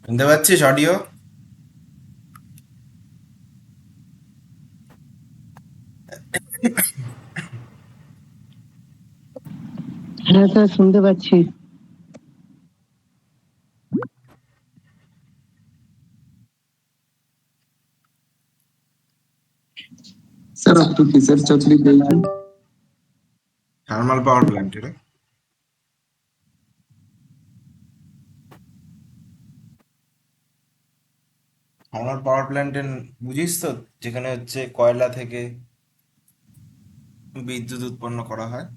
শুনতে পাচ্ছিস অডিও? হ্যাঁ স্যার, শুনতে পাচ্ছি। सर आप तो किसर चाकरी পেয়েছেন? থার্মাল পাওয়ার প্ল্যান্ট রে। থার্মাল পাওয়ার প্ল্যান্টের বুঝিস তো, যেখানে হচ্ছে কয়লা থেকে বিদ্যুৎ উৎপন্ন করা হয়।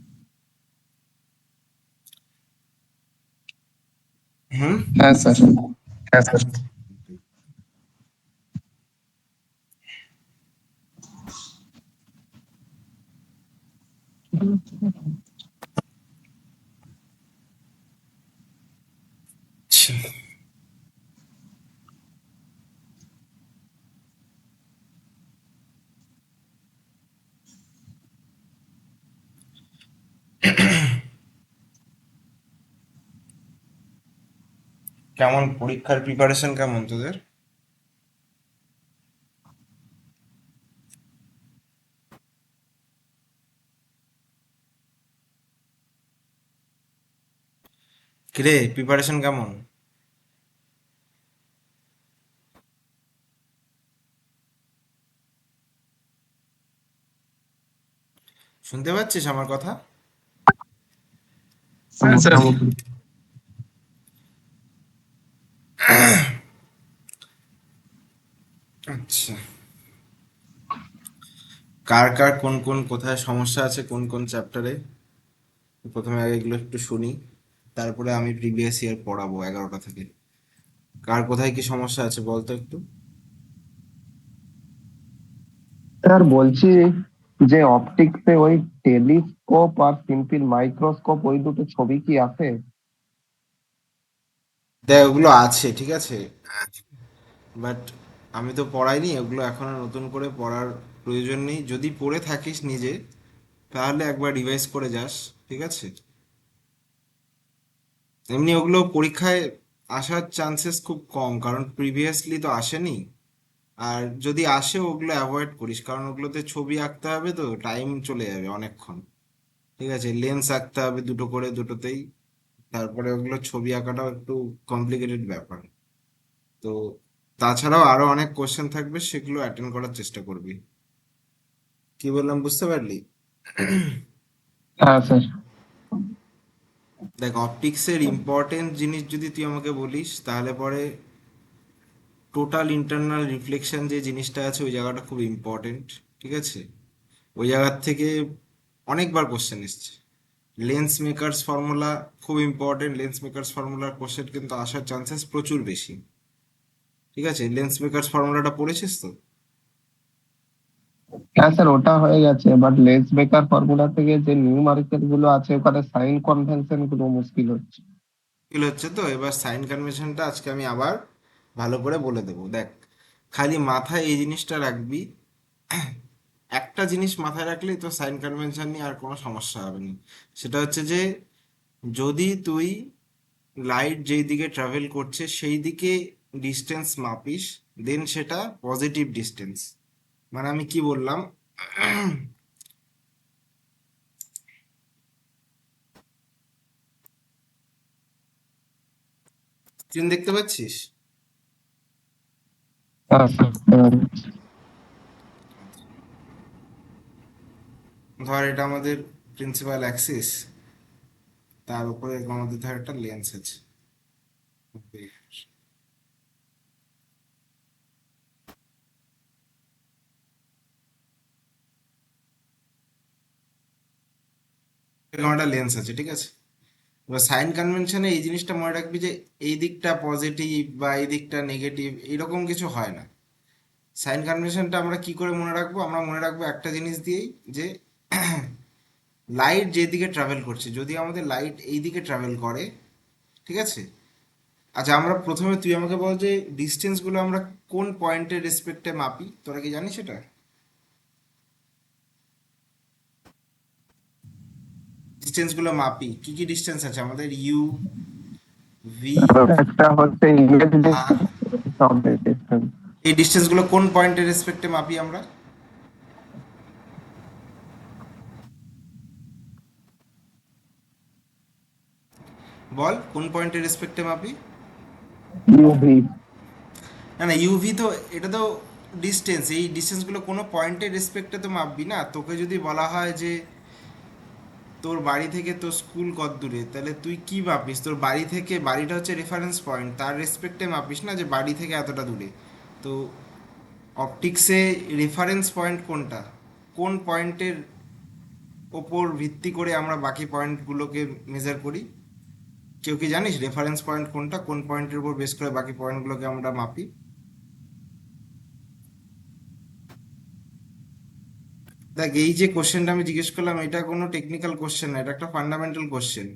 হুম। হ্যাঁ স্যার। হ্যাঁ স্যার। আচ্ছা। কেমন পরীক্ষার প্রিপারেশন কেমন তোদের? কিরে, প্রিপারেশন কেমন? শুনতে পাচ্ছিস আমার কথা? হ্যাঁ স্যার। আচ্ছা। কার কার কোন কোন কোথায় সমস্যা আছে কোন কোন চ্যাপ্টারে, প্রথমে আগে এগুলো একটু শুনি, তারপরে আমি প্রিভিয়াস ইয়ার পড়াবো 11টা থেকে। কার কোথায় কি সমস্যা আছে বলতো একটু। স্যার বলছি যে অপটিক্সে ওই টেলিস্কোপ আর সিম্পল মাইক্রোস্কোপ ওই দুটো ছবি কি আছে? দেখ, ওগুলো আছে ঠিক আছে, বাট আমি তো পড়াইনি ওগুলো, এখনো নতুন করে পড়ার প্রয়োজন নেই। যদি পড়ে থাকিস নিজে, তাহলে একবার রিভাইজ করে যাস, ঠিক আছে। এমনি ওগুলো পরীক্ষায় আসার চান্সেস খুব কম, কারণ প্রিভিয়াসলি তো আসেনি। আর যদি আসে ওগুলো অ্যাভয়েড করিস, কারণ ওগুলোতে ছবি আঁকতে হবে, তো টাইম চলে যাবে অনেকক্ষণ। ঠিক আছে, লেন্স আঁকতে হবে দুটো করে দুটোতেই, তারপরে ওগুলো ছবি আঁকাটাও একটু কমপ্লিকেটেড ব্যাপার। তো তাছাড়াও আরো অনেক কোশ্চেন থাকবে, সেগুলো অ্যাটেন্ড করার চেষ্টা করবি। কি বললাম বুঝতে পারলি? হ্যাঁ স্যার। দেখ, অপটিক্সের ইম্পর্টেন্ট জিনিস যদি তুই আমাকে বলিস, তাহলে পরে টোটাল ইন্টারনাল রিফ্লেকশন যে জিনিসটা আছে ওই জায়গাটা খুব ইম্পর্টেন্ট। ঠিক আছে, ওই জায়গার থেকে অনেকবার কোশ্চেন এসছে। লেন্স মেকার্স ফর্মুলা খুব ইম্পর্টেন্ট, লেন্স মেকার্স ফর্মুলার কোশ্চেন কিন্তু আসার চান্সেস প্রচুর বেশি। ঠিক আছে, লেন্স মেকার্স ফর্মুলাটা পড়েছিস তো? হ্যাঁ স্যার, ওটা হয়ে গেছে, বাট লেন্স বেকার ফর্মুলা থেকে যে নিউমারিক্যাল গুলো আছে ওখানে সাইন কনভেনশন গুলো মুশকিল হচ্ছে। ফিল হচ্ছে তো? এবার সাইন কনভেনশনটা আজকে আমি আবার ভালো করে বলে দেবো। দেখ, খালি মাথায় এই জিনিসটা রাখবি, একটা জিনিস মাথায় রাখলেই তো সাইন কনভেনশন নিয়ে আর কোনো সমস্যা হবে না। সেটা হচ্ছে যে, যদি তুই লাইট যেই দিকে ট্রাভেল করছে সেই দিকে ডিস্টেন্স মাপিস, দেন সেটা পজিটিভ ডিস্টেন্স। মানে আমি কি বললাম, স্ক্রিন দেখতে পাচ্ছিস? হ্যাঁ স্যার। ধর এটা আমাদের প্রিন্সিপাল অ্যাক্সিস, তার উপরে আমাদের ধর একটা লেন্স আছে। এরকম একটা লেন্স আছে, ঠিক আছে। এবার সাইন কনভেনশনে এই জিনিসটা মনে রাখবি যে এই দিকটা পজিটিভ বা এই দিকটা নেগেটিভ, এরকম কিছু হয় না। সাইন কনভেনশনটা আমরা কি করে মনে রাখবো? আমরা মনে রাখবো একটা জিনিস দিয়েই, যে লাইট যেদিকে ট্রাভেল করছে, যদি আমাদের লাইট এই দিকে ট্রাভেল করে, ঠিক আছে। আচ্ছা, আমরা প্রথমে তুই আমাকে বল যে ডিস্টেন্সগুলো আমরা কোন পয়েন্টের রেসপেক্টে মাপি, তোরা কি জানিস এটা? ডিস্টেন্সগুলো মাপি, কি কি ডিস্টেন্স আছে আমাদের? ইউ, ভি, একটা হচ্ছে ইমেজ আর ডিস্টেন্স। এই ডিস্টেন্সগুলো কোন পয়েন্টের রেসপেক্টে মাপি আমরা? বল, কোন পয়েন্টের রেসপেক্টে মাপি? ইউভি। না না, ইউভি তো, এটা তো ডিস্টেন্স। এই ডিস্টেন্সগুলো কোনো পয়েন্টের রেসপেক্টে তো মাপবি না। তোকে যদি বলা হয় যে তোর বাড়ি থেকে তোর স্কুল কত দূরে, তাহলে তুই কি মাপিস? তোর বাড়ি থেকে, বাড়িটা হচ্ছে রেফারেন্স পয়েন্ট, তার রেসপেক্টে মাপিস না যে বাড়ি থেকে এতটা দূরে। তো অপটিক্সে রেফারেন্স পয়েন্ট কোনটা, কোন পয়েন্টের ওপর ভিত্তি করে আমরা বাকি পয়েন্টগুলোকে মেজার করি? কেউ কি জানিস রেফারেন্স পয়েন্ট কোনটা, কোন পয়েন্টের উপর বেস করে বাকি পয়েন্টগুলোকে আমরা মাপি? দেখ, এই যে কোশ্চেনটা আমি জিজ্ঞেস করলাম, এটা কোনো টেকনিক্যাল কোশ্চেন না, এটা একটা ফান্ডামেন্টাল কোশ্চেন।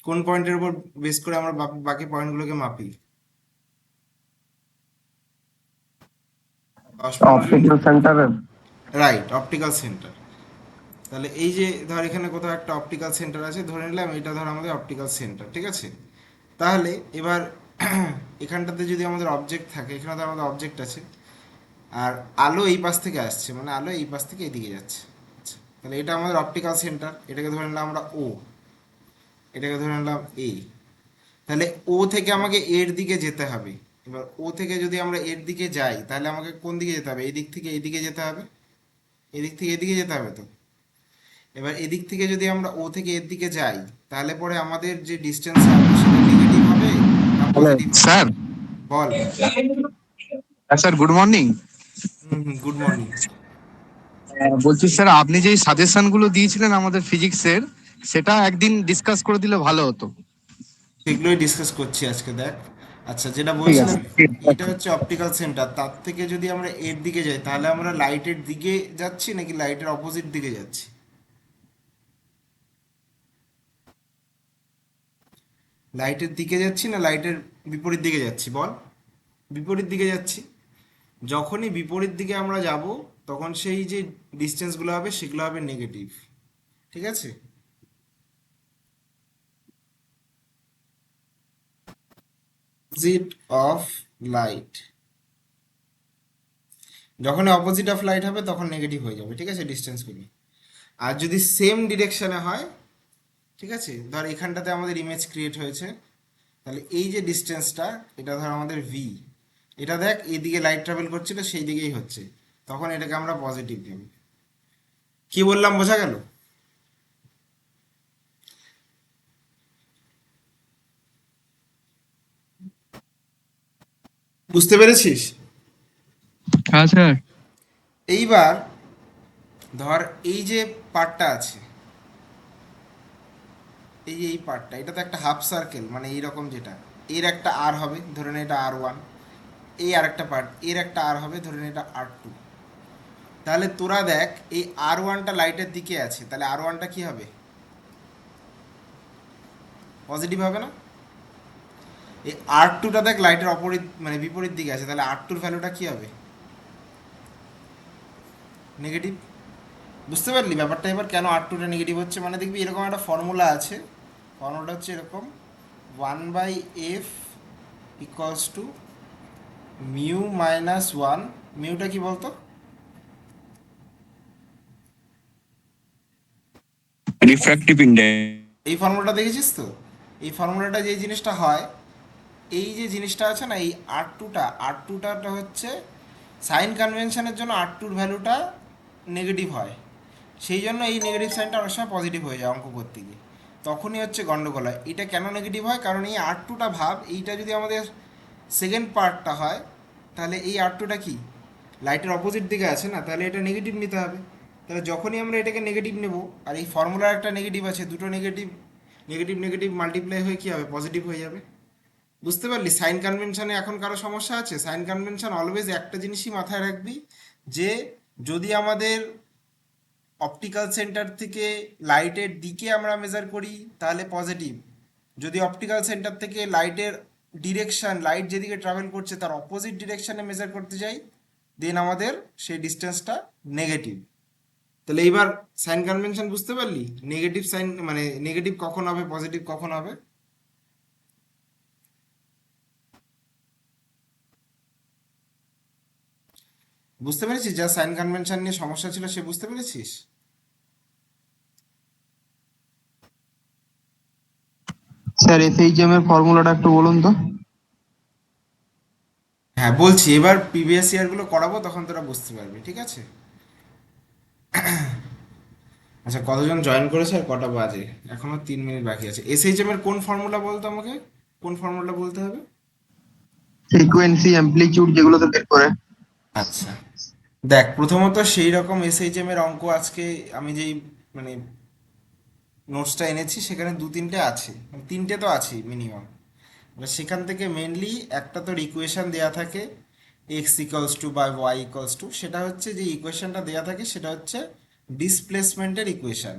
কোন পয়েন্টের উপর বেস করে আমরা বাকি পয়েন্টগুলোকে মাপি? 10-15 জন। অপটিক্যাল সেন্টারের। Right, optical centre. তাহলে এই যে ধর এখানে কোথাও একটা অপটিক্যাল সেন্টার আছে, ধরে নিলাম এটা ধর আমাদের অপটিক্যাল সেন্টার, ঠিক আছে? তাহলে এবার এখানটাতে যদি আমাদের অবজেক্ট থাকে, এখানে তো আমাদের অবজেক্ট আছে, আর আলো এই পাশ থেকে আসছে, মানে আলো এই পাশ থেকে এইদিকে যাচ্ছে। আচ্ছা, তাহলে এটা আমাদের অপটিক্যাল সেন্টার, এটাকে ধরে নিলাম আমরা ও, এটাকে ধরে নিলাম এ। তাহলে ও থেকে আমাকে এর দিকে যেতে হবে। এবার ও থেকে যদি আমরা এর দিকে যাই, তাহলে আমাকে কোন দিকে যেতে হবে? এই দিক থেকে এইদিকে যেতে হবে, এদিক থেকে এদিকে যেতে হবে তো। এবার এদিক থেকে যদি আমরা ও থেকে এর দিকে যাই, তাহলে পরে আমাদের যে ডিস্টেন্স হবে সেটা নেগেটিভ হবে না হ্যালো পজিটিভ হবে? স্যার। বল। হ্যাঁ স্যার, গুড মর্নিং। হুম হুম, গুড মর্নিং। বলছি স্যার, আপনি যেই সাজেশন গুলো দিয়েছিলেন আমাদের ফিজিক্সের, সেটা একদিন ডিসকাস করে দিলে ভালো হতো। সেগুলোই ডিসকাস করছি আজকে, দেখ। আচ্ছা, যেটা ঠিক বলছিলাম, আছে। এটা হচ্ছে অপটিক্যাল সেন্টার। তার থেকে যদি আমরা এর দিকে যাই, তাহলে আমরা লাইটের দিকে যাচ্ছি নাকি লাইটের অপোজিট দিকে যাচ্ছি? লাইটের দিকে যাচ্ছি না লাইটের বিপরীত দিকে যাচ্ছি? বল। বিপরীত দিকে যাচ্ছি। যখনই বিপরীত দিকে আমরা যাব, তখন সেই যে ডিস্টেন্সগুলো হবে সেগুলো হবে নেগেটিভ, ঠিক আছে? অপোজিট অফ লাইট, যখন অপোজিট অফ লাইট হবে তখন নেগেটিভ হয়ে যাবে, ঠিক আছে, ডিস্টেন্সগুলো। আর যদি সেম ডিরেকশনে হয়, ঠিক আছে, ধর এখানটাতে আমাদের ইমেজ ক্রিয়েট হয়েছে, তাহলে এই যে ডিস্টেন্সটা, এটা ধর আমাদের ভি, এটা দেখ এইদিকে লাইট ট্রাভেল করছিল সেই দিকেই হচ্ছে, তখন এটাকে আমরা পজিটিভ নেব। কি বললাম, বোঝা গেল? বুঝতে পেরেছিস? হ্যাঁ স্যার। এইবার ধর এই যে পার্টটা আছে, এই যে এই পার্টটা, এটা তো একটা হাফ সার্কেল, মানে এইরকম, যেটা এর একটা আর হবে, ধরে নে এটা R1। এই আর একটা পার্ট, এর একটা আর হবে, ধরে নে এটা R2। তাহলে তোরা দেখ, এই R1টা লাইটের দিকে আছে, তাহলে R1টা কি হবে? পজিটিভ হবে না? এই R2টা দেখ লাইটের অপরিত মানে বিপরীত দিকে আছে, তাহলে R2-র ভ্যালুটা কি হবে? নেগেটিভ। বুঝতে পারলি ব্যাপারটা এবার, কেন R2টা নেগেটিভ হচ্ছে? মানে দেখবি এরকম একটা ফর্মুলা আছে, ফর্মুলাটা হচ্ছে এরকম: 1/f equals to mu minus 1। মিউটা কি বলতো? Refractive index. এই ফর্মুলাটা দেখেছিস তো? এই ফর্মুলাটা যে জিনিসটা হয়, এই যে জিনিসটা আছে না, এই আর টুটা হচ্ছে সাইন কনভেনশনের জন্য R2-র ভ্যালুটা নেগেটিভ হয়। সেই জন্য এই নেগেটিভ সাইনটা অনেক সময় পজিটিভ হয়ে যায় অঙ্ক করতে গিয়ে, তখনই হচ্ছে গন্ডগোল হয়। এটা কেন নেগেটিভ হয়? কারণ এই R2টা ভাব, এইটা যদি আমাদের সেকেন্ড পার্টটা হয়, তাহলে এই R2টা কি লাইটের অপোজিট দিকে আছে না, তাহলে এটা নেগেটিভ নিতে হবে। তাহলে যখনই আমরা এটাকে নেগেটিভ নেব, আর এই ফর্মুলার একটা নেগেটিভ আছে, দুটো নেগেটিভ নেগেটিভ নেগেটিভ মাল্টিপ্লাই হয়ে কী হবে? পজিটিভ হয়ে যাবে। বুঝতে পারলি? সাইন কনভেনশনে এখন কারো সমস্যা আছে? সাইন কনভেনশন অলওয়েজ একটা জিনিসই মাথায় রাখবি, যে যদি আমাদের অপটিক্যাল সেন্টার থেকে লাইটের দিকে আমরা মেজার করি তাহলে পজিটিভ, যদি অপটিক্যাল সেন্টার থেকে লাইটের ডিরেকশন, লাইট যেদিকে ট্রাভেল করছে তার অপোজিট ডিরেকশনে মেজার করতে যাই, দেন আমাদের সেই ডিস্টেন্সটা নেগেটিভ। তাহলে এইবার সাইন কনভেনশন বুঝতে পারলি? নেগেটিভ সাইন মানে নেগেটিভ কখন হবে, পজিটিভ কখন হবে? বুঝতে পেরেছিস? যা সাইন কনভেনশন নিয়ে সমস্যা ছিল সে বুঝতে পেরেছিস? স্যার এসএইচএম এর ফর্মুলাটা একটু বলুন তো। হ্যাঁ বলছি, এবার প্রিভিয়াস ইয়ার গুলো করাবো, তখন তোরা বুঝতে পারবি, ঠিক আছে? আচ্ছা, কতজন জয়েন করেছে আর কটা বাজে? এখনো 3 মিনিট বাকি আছে। এসএইচএম এর কোন ফর্মুলা বলতো আমাকে, কোন ফর্মুলা বলতে হবে? ফ্রিকোয়েন্সি অ্যামপ্লিটিউড যেগুলোতে বের করে। আচ্ছা, দেখ প্রথমত সেই রকম এসএইচএম এর অঙ্ক আজকে আমি যেই মানে নোটসটা এনেছি সেখানে 2-3টে আছে, মানে 3টে তো আছে মিনিমাম। এবার সেখান থেকে মেনলি একটা তোর ইকুয়েশন দেয়া থাকে, এক্স ইকুয়ালস টু বা ওয়াই ইকুয়ালস টু, সেটা হচ্ছে যে ইকুয়েশনটা দেয়া থাকে সেটা হচ্ছে ডিসপ্লেসমেন্টের ইকুয়েশন।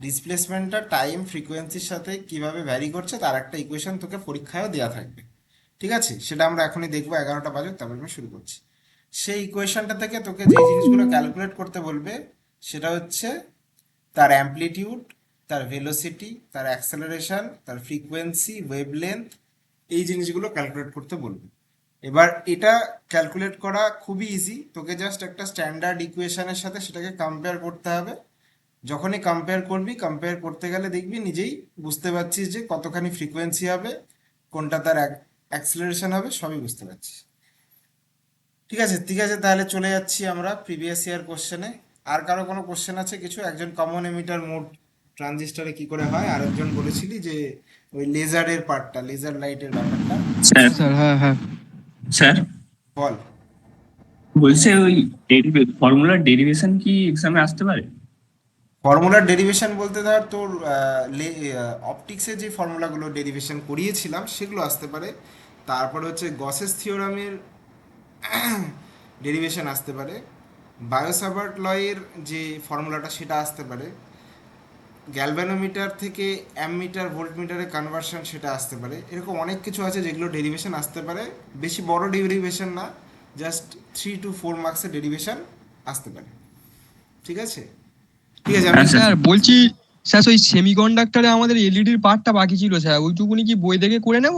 ডিসপ্লেসমেন্টটা টাইম ফ্রিকোয়েন্সির সাথে কিভাবে ভ্যারি করছে তার একটা ইকুয়েশন তোকে পরীক্ষায়ও দেয়া থাকবে, ঠিক আছে? সেটা আমরা এখনই দেখবো, 11টা বাজুক তারপর আমি শুরু করছি। সেই ইকুয়েশনটা থেকে তোকে যে জিনিসগুলো ক্যালকুলেট করতে বলবে সেটা হচ্ছে তার অ্যামপ্লিটিউড, তার ভেলোসিটি, তার অ্যাক্সেলারেশন, তার ফ্রিকোয়েন্সি, ওয়েভলেন্থ, এই জিনিসগুলো ক্যালকুলেট করতে বলবে। এবার এটা ক্যালকুলেট করা খুবই ইজি, তোকে জাস্ট একটা স্ট্যান্ডার্ড ইকুয়েশনের সাথে সেটাকে কম্পেয়ার করতে হবে। যখনই কম্পেয়ার করবি, কম্পেয়ার করতে গেলে দেখবি নিজেই বুঝতে পারছিস যে কতখানি ফ্রিকোয়েন্সি হবে, কোনটা তার অ্যাক্সেলারেশন হবে, সবই বুঝতে পারছিস। ঠিক আছে, ঠিক আছে, তাহলে চলে যাচ্ছি আমরা প্রিভিয়াস ইয়ার কোশ্চেনে। আর কারো কোনো কোশ্চেন আছে কিছু? একজন কমন এমিটার মোড ট্রানজিস্টরে কি করে হয়, আর একজন বলেছিলি যে ওই লেজারের পার্টটা, লেজার লাইটের ব্যাপারটা। স্যার স্যার হ্যাঁ হ্যাঁ। স্যার বল। বলছে ওই ফর্মুলার ডেরিভেশন কি এক্সামে আসতে পারে? ফর্মুলার ডেরিভেশন বলতে ধর তোর অপটিক্সে যে ফর্মুলাগুলো ডেরিভেশন করিয়েছিলাম সেগুলো আসতে পারে। তারপরে হচ্ছে গসেস থিওরামের ডেরিভেশন আসতে পারে। বায়োসাভার্ট লয়ের যে ফর্মুলাটা সেটা আসতে পারে। গ্যালভানোমিটার থেকে অ্যামমিটার ভোল্টমিটারে কনভার্সন সেটা আসতে পারে। এরকম অনেক কিছু আছে যেগুলো ডেরিভেশন আসতে পারে, বেশি বড় ডেরিভেশন না, জাস্ট 3 to 4 মার্কসের ডেরিভেশন আসতে পারে, ঠিক আছে? ঠিক আছে, আমি হ্যাঁ স্যার। স্যার বলছি, স্যার ওই সেমিকন্ডাক্টরে আমাদের এলইডির পার্টটা বাকি ছিল স্যার, ওইটুকুনি কি বই দেখে করে নেব?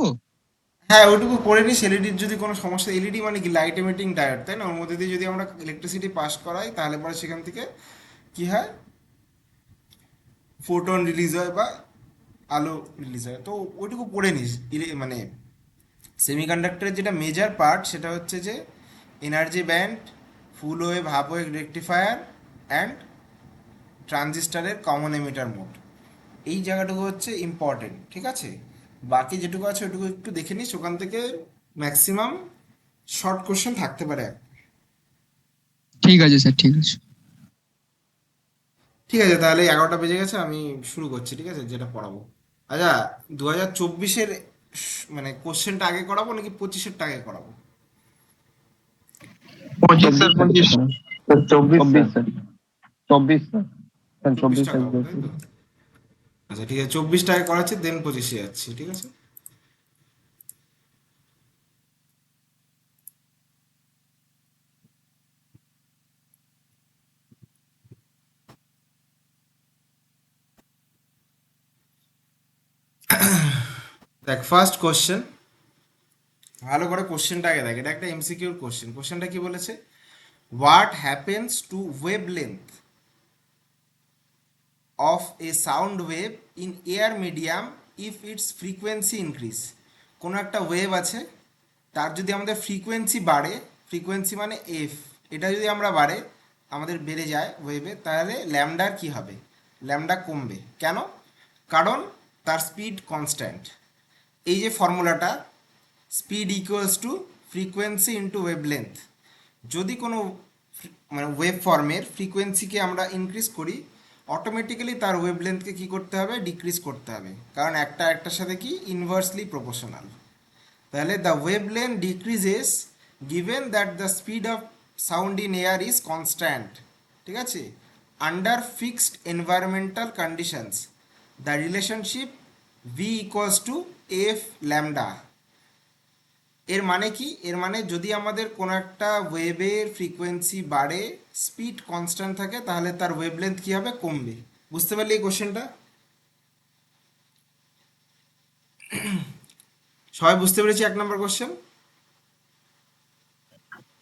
হ্যাঁ ওইটুকু করে নিস। এলইডির যদি কোনো সমস্যা, এলইডি মানে কি, লাইট এমিটিং ডায়োড, তাই না? ওর মধ্যে দিয়ে যদি আমরা ইলেকট্রিসিটি পাস করাই তাহলে পরে সেখান থেকে কি হয়, ফোটন রিলিজ হয় বা আলো রিলিজ হয়। তো ওইটুকু পড়ে নিস। মানে সেমিকন্ডাক্টরের যেটা মেজর পার্ট সেটা হচ্ছে যে energy band, full wave, half wave rectifier and ট্রানজিস্টারের কমন এমিটার মোড। এই জায়গাটুকু হচ্ছে ইম্পর্টেন্ট, ঠিক আছে? বাকি যেটুকু আছে ওটুকু একটু দেখে নিস, ওখান থেকে ম্যাক্সিমাম শর্ট কোশ্চেন থাকতে পারে। ঠিক আছে স্যার, ঠিক আছে। ঠিক আছে, তাহলে 11টা বেজে গেছে, আমি শুরু করছি, ঠিক আছে, যেটা পড়াবো। আচ্ছা, 2024-এর মানে কোশ্চেনটা আগে করাবো নাকি 25-এরটা আগে করাবো? 25 স্যার 25। 24 স্যার। 24 স্যার। 24 24টা করাবো, তাই তো? আচ্ছা ঠিক আছে, 24টা আগে করাচ্ছি, দেন 25-এ যাচ্ছি, ঠিক আছে? দেখ ফার্স্ট কোশ্চেন, ভালো করে কোশ্চেনটা আগে দেখ, এটা একটা এমসিকিউর কোশ্চেন। কোশ্চেনটা কি বলেছে? What happens to wave length of a sound wave in air medium if its frequency increase? কোনো একটা ওয়েভ আছে, তার যদি আমাদের ফ্রিকোয়েন্সি বাড়ে, ফ্রিকোয়েন্সি মানে এফ, এটা যদি আমরা বাড়ে, আমাদের বেড়ে যায় ওয়েভে, তাহলে ল্যামডার কি হবে? ল্যামডা কমবে। কেন? কারণ তার স্পিড কনস্ট্যান্ট। এই যে ফর্মুলাটা, speed equals to frequency into wave length, যদি কোনো মানে ওয়েভ ফর্মের ফ্রিকোয়েন্সিকে আমরা ইনক্রিজ করি, অটোমেটিক্যালি তার ওয়েভ লেন্থকে কী করতে হবে? ডিক্রিজ করতে হবে, কারণ একটা একটার সাথে কি ইনভার্সলি প্রপোর্শনাল। তাহলে the wave length decreases given that the speed of sound in air is constant, ঠিক আছে, under fixed environmental conditions, the relationship V equals two F lambda. এর মানে কি? এর মানে যদি আমাদের কোনো একটা ওয়েভের ফ্রিকোয়েন্সি বাড়ে স্পিড কনস্ট্যান্ট থাকে তাহলে তার ওয়েভলেন্থ কি হবে, কমবে। বুঝতে পারলি এই কোশ্চেনটা? সবাই বুঝতে পেরেছি 1 নম্বর কোশ্চেন?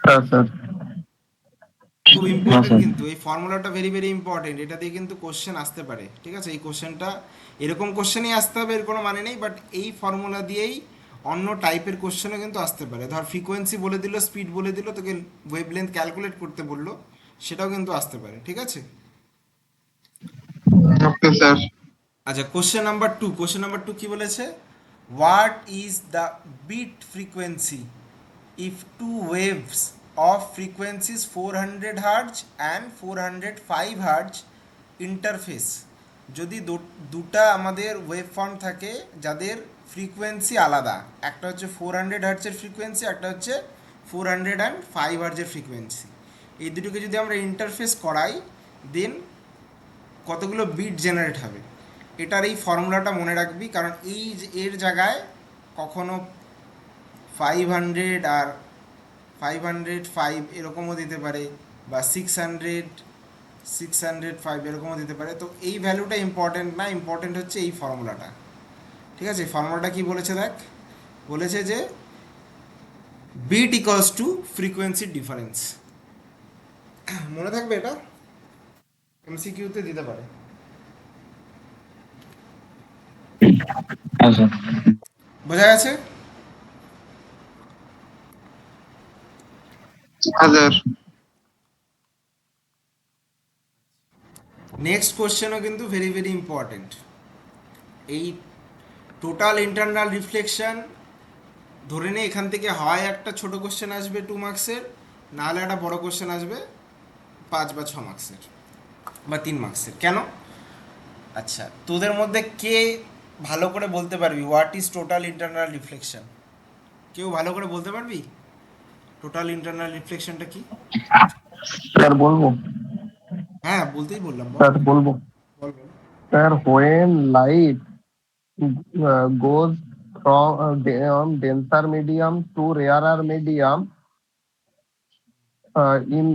হ্যাঁ স্যার। খুব ইম্পর্টেন্ট, কিন্তু এই ফর্মুলাটা ভেরি ভেরি ইম্পর্টেন্ট, এটা দিয়ে কিন্তু কোশ্চেন আসতে পারে, ঠিক আছে? এই কোশ্চেনটা এরকম কোশ্চেনই আসতে হবে এর কোনো মানে নেই, বাট এই ফর্মুলা দিয়েই অন্য টাইপের কোশ্চেনও কিন্তু আসতে পারে। ধর ফ্রিকোয়েন্সি বলে দিল, স্পিড বলে দিল, তোকে ওয়েভলেন্থ ক্যালকুলেট করতে বললো, সেটাও কিন্তু আসতে পারে, ঠিক আছে? Okay sir. আচ্ছা, কোশ্চেন নাম্বার 2 কি বলেছে? What is the beat frequency if two waves of frequencies 400 hertz and 405 hertz interface? যদি দুটা আমাদের ওয়েভ ফর্ম থাকে যাদের ফ্রিকোয়েন্সি আলাদা, একটা হচ্ছে 400 হার্টজের ফ্রিকোয়েন্সি, একটা হচ্ছে 405 হার্টজের ফ্রিকোয়েন্সি, এই দুটোকে যদি আমরা ইন্টারফেস করাই, দেন কতগুলো বিট জেনারেট হবে। এটার এই ফর্মুলাটা মনে রাখবি, কারণ এর জায়গায় কখনো 500 আর 505 এরকমও দিতে পারে, বা 605 এরকমও দিতে পারে। তো এই ভ্যালুটা ইম্পর্টেন্ট না, ইম্পর্টেন্ট হচ্ছে এই ফর্মুলাটা, ঠিক আছে? ফর্মুলাটা কি বলেছে দেখ, বলেছে যে beat equals to frequency difference. মনে থাকবে এটা, এমসিকিউতে দিতে পারে। হ্যাঁ স্যার। বোঝা গেছে? হ্যাঁ স্যার। নেক্সট কোশ্চেনও কিন্তু ভেরি ভেরি ইম্পর্টেন্ট। এই টোটাল ইন্টারনাল রিফ্লেকশন, ধরে নে এখান থেকে হয় একটা ছোট কোশ্চেন আসবে 2 মার্কসের, নাহলে একটা বড় কোশ্চেন আসবে 5 বা 6 মার্কসের বা 3 মার্কসের। কেন? আচ্ছা, তোদের মধ্যে কে ভালো করে বলতে পারবি what is total internal reflection? কেউ ভালো করে বলতে পারবি টোটাল ইন্টারনাল রিফ্লেকশনটা কি? স্যার বলবো? হ্যাঁ, বলতেই বললাম, বল স্যার বলবো? বল বল। Sir, when light goes from denser medium to rarer medium in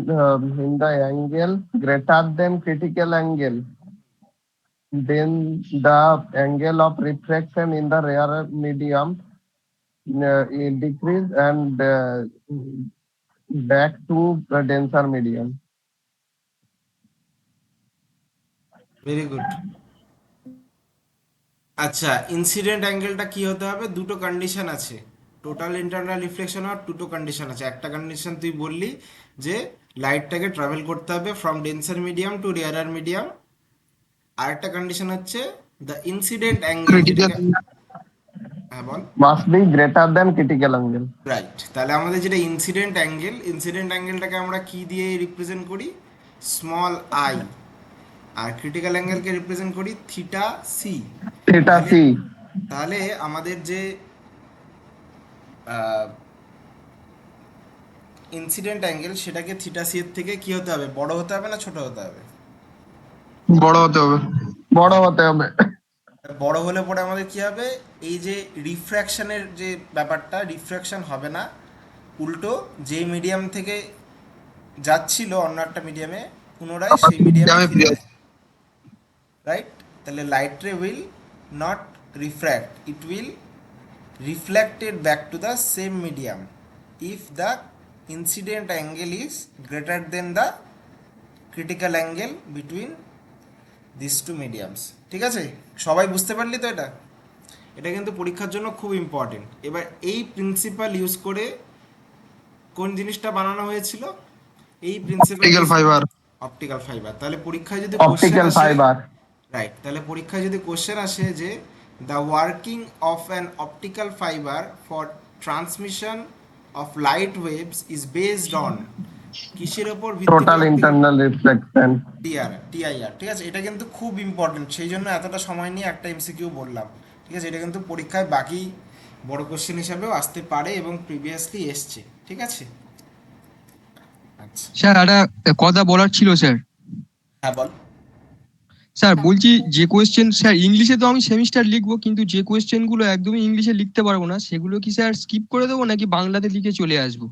the angle greater than critical angle, then the angle of refraction in the rarer medium decrease and back to the denser medium. Very good. আচ্ছা, incident অ্যাঙ্গেলটা কি হতে হবে? দুটো condition আছে। Total internal reflection হওয়ার দুটো condition আছে। একটা কন্ডিশন তুই বললি যে লাইটটাকে ট্রাভেল করতে হবে ফ্রম ডেন্সার মিডিয়াম টু রেয়ারার মিডিয়াম। আর একটা কন্ডিশন হচ্ছে দ্য ইনসিডেন্ট অ্যাঙ্গেল, ক্রিটিক্যাল। যেটাকে, হ্যাঁ বল। Must be greater than critical angle. Right, তাহলে আমাদের যেটা ইনসিডেন্ট অ্যাঙ্গেলটাকে আমরা কি দিয়ে রিপ্রেজেন্ট করি? Small I. আর ক্রিটিক্যাল অ্যাঙ্গেলকে রিপ্রেজেন্ট করি থিটা সি। Theta C. তাহলে আমাদের যে ইনসিডেন্ট অ্যাঙ্গেল, সেটাকে থিটা সি এর থেকে কি হতে হবে, বড় হতে হবে না ছোট হতে হবে? বড় হতে হবে। বড় হতে হবে। বড় হলে পরে আমাদের কি হবে, এই যে রিফ্র্যাকশনের যে ব্যাপারটা, রিফ্র্যাকশন হবে না, উল্টো যে মিডিয়াম থেকে যাচ্ছিল অন্য একটা মিডিয়ামে, পুনরায় সেই মিডিয়ামে আমি ফিরে আসবে, রাইট? তাহলে লাইট রে will not refract, it will reflected back to the same medium if the incident angle is greater than the critical angle between these two mediums। ঠিক আছে, সবাই বুঝতে পারলি তো? এটা এটা কিন্তু পরীক্ষার জন্য খুব ইম্পর্টেন্ট। এবার এই প্রিন্সিপাল ইউজ করে কোন জিনিসটা বানানো হয়েছিল? এই principal optical fibre. Optical fibre. তাহলে পরীক্ষায় যদি কোশ্চেন Optical আসে, fiber. রাইট, তাহলে পরীক্ষায় যদি কোশ্চেন আসে যে the working of an optical fibre for transmission of light waves is based on, কিসের ওপর ভিত্তি Total করে? internal reflection. টিআইআর। ঠিক আছে, এটা কিন্তু খুব ইম্পর্টেন্ট, সেই জন্য এতটা সময় নিয়ে একটা এমসিকিউ বললাম, ঠিক আছে? এটা কিন্তু পরীক্ষায় বাকি বড় কোশ্চেন হিসাবেও আসতে পারে এবং প্রিভিয়াসলি এসছে, ঠিক আছে? আচ্ছা, স্যার একটা কথা বলার ছিল স্যার। হ্যাঁ বল। স্যার বলছি, যে কোয়েশ্চেন স্যার ইংলিশে তো আমি সেমিস্টার লিখবো, কিন্তু যে কোয়েশ্চেন গুলো একদমই ইংলিশে লিখতে পারবো না, সেগুলো কি স্যার স্কিপ করে দেবো নাকি বাংলাতে লিখে চলে আসবো?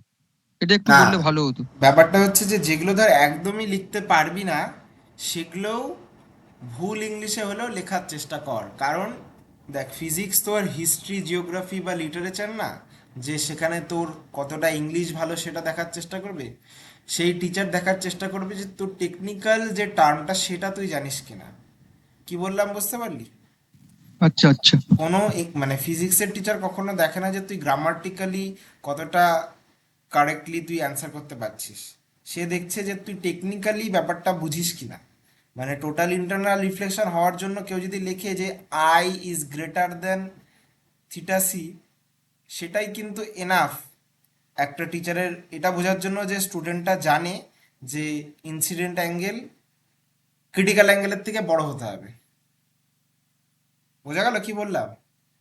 এটা একটু না, বললে ভালো হতো। ব্যাপারটা হচ্ছে যে যেগুলো ধর একদমই লিখতে পারবি না সেগুলোও ভুল ইংলিশে হলেও লেখার চেষ্টা কর। কারণ দেখ, ফিজিক্স তো আর হিস্ট্রি, জিওগ্রাফি বা লিটারেচার না যে সেখানে তোর কতটা ইংলিশ ভালো সেটা দেখার চেষ্টা করবে। সেই টিচার দেখার চেষ্টা করবে যে তোর টেকনিক্যাল যে টার্মটা সেটা তুই জানিস কিনা। কি বললাম বুঝতে পারলি? আচ্ছা আচ্ছা। কোনো মানে ফিজিক্সের টিচার কখনো দেখে না যে তুই গ্রামাটিক্যালি কতটা কারেক্টলি তুই অ্যান্সার করতে পারছিস। সে দেখছে যে তুই টেকনিক্যালি ব্যাপারটা বুঝিস কিনা। মানে টোটাল ইন্টারনাল রিফ্লেকশন হওয়ার জন্য কেউ যদি লেখে যে I is greater than theta C, সেটাই কিন্তু এনাফ একটা টিচারের এটা বোঝার জন্য যে স্টুডেন্টটা জানে যে ইনসিডেন্ট অ্যাঙ্গেল ক্রিটিক্যাল অ্যাঙ্গেলের থেকে বড় হতে হবে। বোঝা গেল কি বললাম?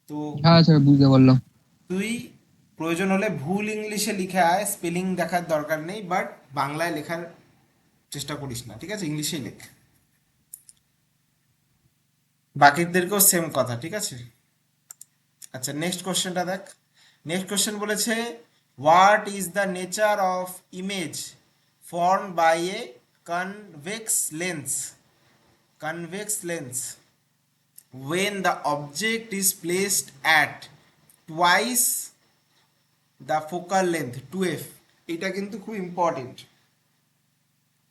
তো হ্যাঁ স্যার, বুঝতে পারলাম। তুই প্রয়োজন হলে ভুল ইংলিশে লিখে আয়, স্পেলিং দেখার দরকার নেই, বাট বাংলায় লেখার চেষ্টা করিস না, ঠিক আছে? ইংলিশেই লেখ। বাকিদেরকেও সেম কথা, ঠিক আছে? আচ্ছা, নেক্সট কোশ্চেনটা দেখ। নেক্সট কোশ্চেন বলেছে, what is the nature of image form by a convex lens, convex lens when the object is placed at twice the focal length 2f? এটা কিন্তু খুব ইম্পর্টেন্ট।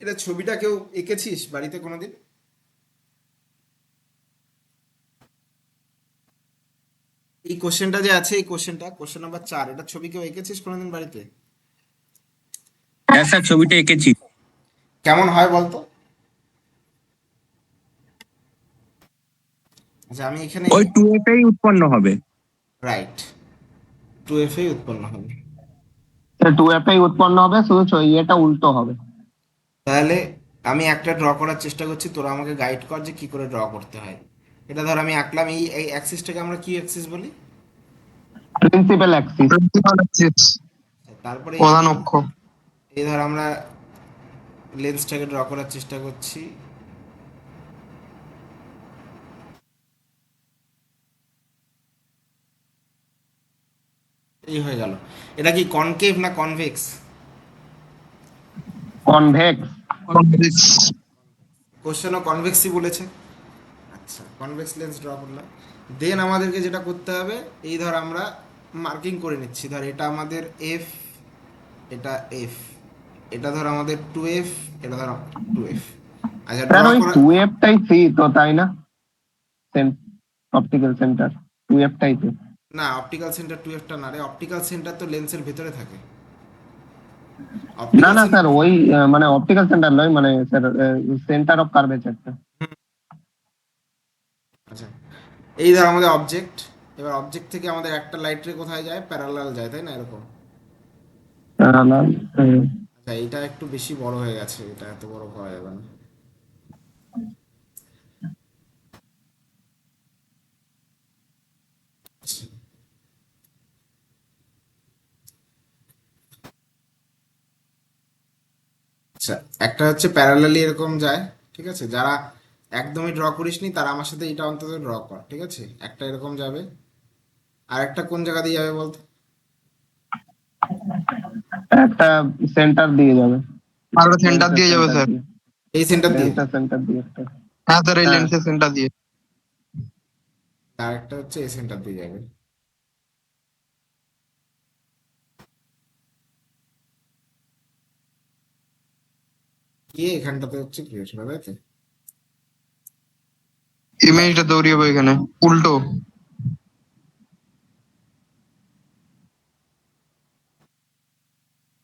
এটা ছবিটা কেউ এঁকেছিস বাড়িতে কোনোদিন? এই কোশ্চেনটা যে আছে, এই কোশ্চেনটা কোশ্চেন নাম্বার 4, এটা ছবি কেউ এঁকেছিস কোনোদিন বাড়িতে? হ্যাঁ স্যার, ছবিটা এঁকেছি। কেমন হয় বলতো? আচ্ছা, আমি এখানে ওই 2f এই উৎপন্ন হবে। রাইট 2f এই উৎপন্ন হবে। টু এফ উৎপন্ন হবে, শুধু ইয়েটা উল্টো হবে। তাহলে আমি একটা ড্র করার চেষ্টা করছি, তোরা আমাকে গাইড কর যে কি করে ড্র করতে হয়। এটা ধর আমি আঁকলাম, এই এই অ্যাক্সিসটাকে আমরা কি অ্যাক্সিস বলি? প্রিন্সিপাল অ্যাক্সিস, তারপরে এই প্রধান অক্ষ। এই ধর আমরা লেন্সটাকে ড্র করার চেষ্টা করছি। এই হয়ে গেল। এটা কি কনকেভ না কনভেক্স? কনভেক্স। কোশ্চেনও কনভেক্সই বলেছে। আচ্ছা, কনভেক্স লেন্স ড্র করলাম। দেন আমাদেরকে যেটা করতে হবে, এই ধর আমরা মার্কিং করে নিচ্ছি। ধর এটা আমাদের এফ, এটা এফ, এটা ধর আমাদের 2f, এটা ধর 2f। আচ্ছা, ড্র স্যার ওই করা। টু এফটাই সি তো, তাই না? অপটিক্যাল সেন্টার টু এফটাই তো। না, অপটিক্যাল সেন্টার 2fটা না রে, অপটিক্যাল সেন্টার তো লেন্সের ভেতরে থাকে। না অপটিক্যাল না সেন্টার, স্যার, ওই মানে অপটিক্যাল সেন্টার নয়, মানে স্যার সেন্টার অফ কার্ভেচারটা। আচ্ছা এই ধর আমাদের অবজেক্ট। এবার অবজেক্ট থেকে আমাদের একটা লাইট রে কোথায় যায়? প্যারালাল যায়, তাই না? এরকম। আচ্ছা, এটা একটু বেশি বড় হয়ে গেছে, এটা এত বড় করা যাবে না। আচ্ছা, আচ্ছা, একটা হচ্ছে প্যারালালি এরকম যায়, ঠিক আছে? যারা একদমই ড্র করিসনি তারা আমার সাথে এটা অন্তত ড্র কর, ঠিক আছে? একটা এরকম যাবে, আর একটা কোন জায়গা দিয়ে যাবে বলতো? একটা সেন্টার দিয়ে যাবে। আর সেন্টার দিয়ে যাবে স্যার। এই সেন্টার দিয়ে। লেন্সের সেন্টার দিয়ে একটা। হ্যাঁ স্যার, এই হ্যাঁ। লেন্সের সেন্টার দিয়ে। আর একটা হচ্ছে এই সেন্টার দিয়ে যাবে। গিয়ে এখানটাতে হচ্ছে ক্রিয়েট হবে, তাই তো? ইমেজটা তৈরি হবে এখানে উল্টো।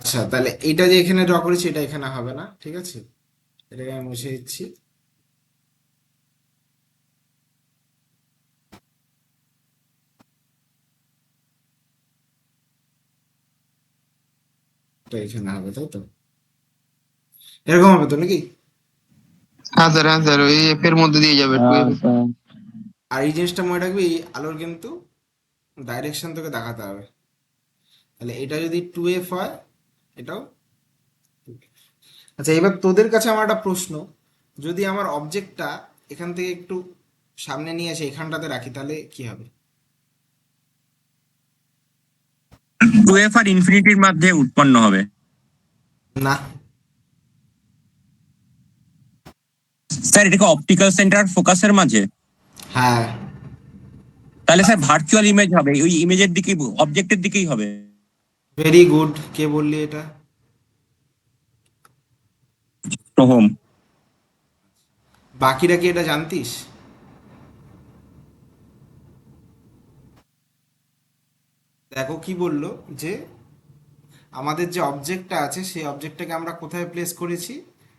আচ্ছা, তাহলে এটা যে এখানে ড্র করেছি এটা এখানে হবে না, ঠিক আছে? এটাকে আমি মুছে দিচ্ছি। এটা এখানে হবে, তাই তো? এরকম হবে তো নাকি? হ্যাঁ স্যার, হ্যাঁ স্যার, ওই এফ এর মধ্যে দিয়ে যাবে টু এফ। আর এই জিনিসটা মনে রাখবি, এই আলোর কিন্তু ডাইরেকশন তোকে দেখাতে হবে। তাহলে এটা যদি 2f হয়, এটাও 2f। আচ্ছা, এবার তোদের কাছে আমার একটা প্রশ্ন, যদি আমার অবজেক্টটা এখান থেকে একটু সামনে নিয়ে এসে এখানটাতে রাখি তাহলে কি হবে? 2f আর ইনফিনিটির মধ্যে উৎপন্ন হবে। না। স্যার এটা কি অপটিক্যাল সেন্টার ফোকাসের মাঝে? হ্যাঁ, তাহলে স্যার ভার্চুয়াল ইমেজ হবে, ওই ইমেজের দিকেই, অবজেক্টের দিকেই হবে। Very good. কে বললি এটা? সোহম। বাকিরা কি এটা জানতিস? দেখো কি বললো, যে আমাদের যে অবজেক্টটা আছে সেই অবজেক্টটাকে আমরা কোথায় প্লেস করেছি?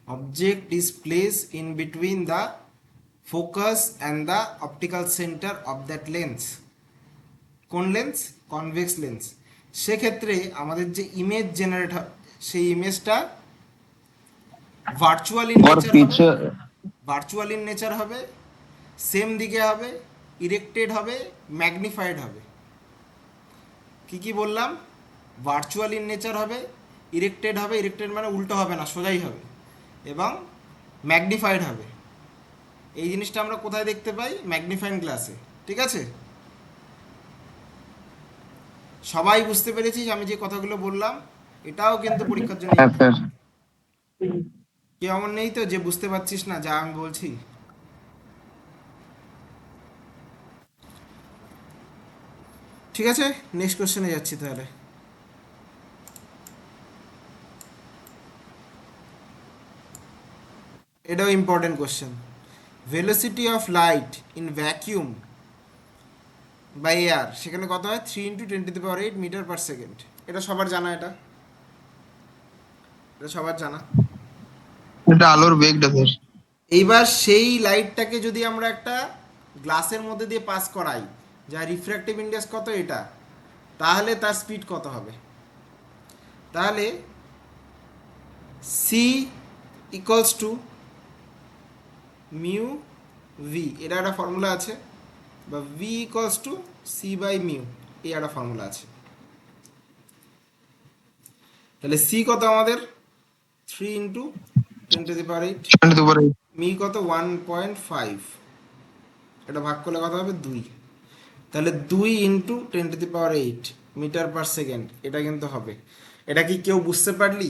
Object is place in between the focus and the optical centre of that lens. কোন লেন্স? Convex lens. সেক্ষেত্রে আমাদের যে ইমেজ জেনারেট হয় সেই ইমেজটা ভার্চুয়াল ইন और নেচার হবে। पीछे ভার্চুয়াল ইন নেচার হবে, সেম দিকে হবে, ইরেক্টেড হবে, ম্যাগনিফাইড হবে। কি কি বললাম? ভার্চুয়াল ইন নেচার হবে, ইরেক্টেড হবে, ইরেক্টেড মানে উল্টো হবে না, সোজাই হবে, এবং ম্যাগনিফাইড হবে। এই জিনিসটা আমরা কোথায় দেখতে পাই? ম্যাগনিফাইং গ্লাসে। ঠিক আছে, সবাই বুঝতে পেরেছিস আমি যে কথাগুলো বললাম? এটাও কিন্তু পরীক্ষার জন্য है सर। কেউ এমন নেই তো যে বুঝতে পারছিস না যা আমি বলছি? ঠিক আছে, নেক্সট কোশ্চেনে যাচ্ছি তাহলে। এটাও important question. Velocity of light in vacuum by air, সেখানে কত হয়? 3 × 10⁸ মিটার পার সেকেন্ড। এটা সবার জানা, এটা এটা সবার জানা। এটা আলোর বেগটা স্যার। এইবার সেই লাইটটাকে যদি আমরা একটা গ্লাসের মধ্যে দিয়ে পাস করাই, যা রিফ্র্যাক্টিভ ইন্ডেক্স কত এটা, তাহলে তার স্পিড কত হবে? তাহলে C equals to mu V, এটা একটা ফর্মুলা আছে, বা V equals to C by mu, এই একটা ফর্মুলা আছে। তাহলে সি কত আমাদের? 3 × 10⁸, সেখানে উপরে মি কত? 1.5, এটা ভাগ করলে কত হবে? 2। তাহলে 2 × 10⁸ মিটার পার সেকেন্ড, এটা কিন্তু হবে। এটা কি কেউ বুঝতে পারলি?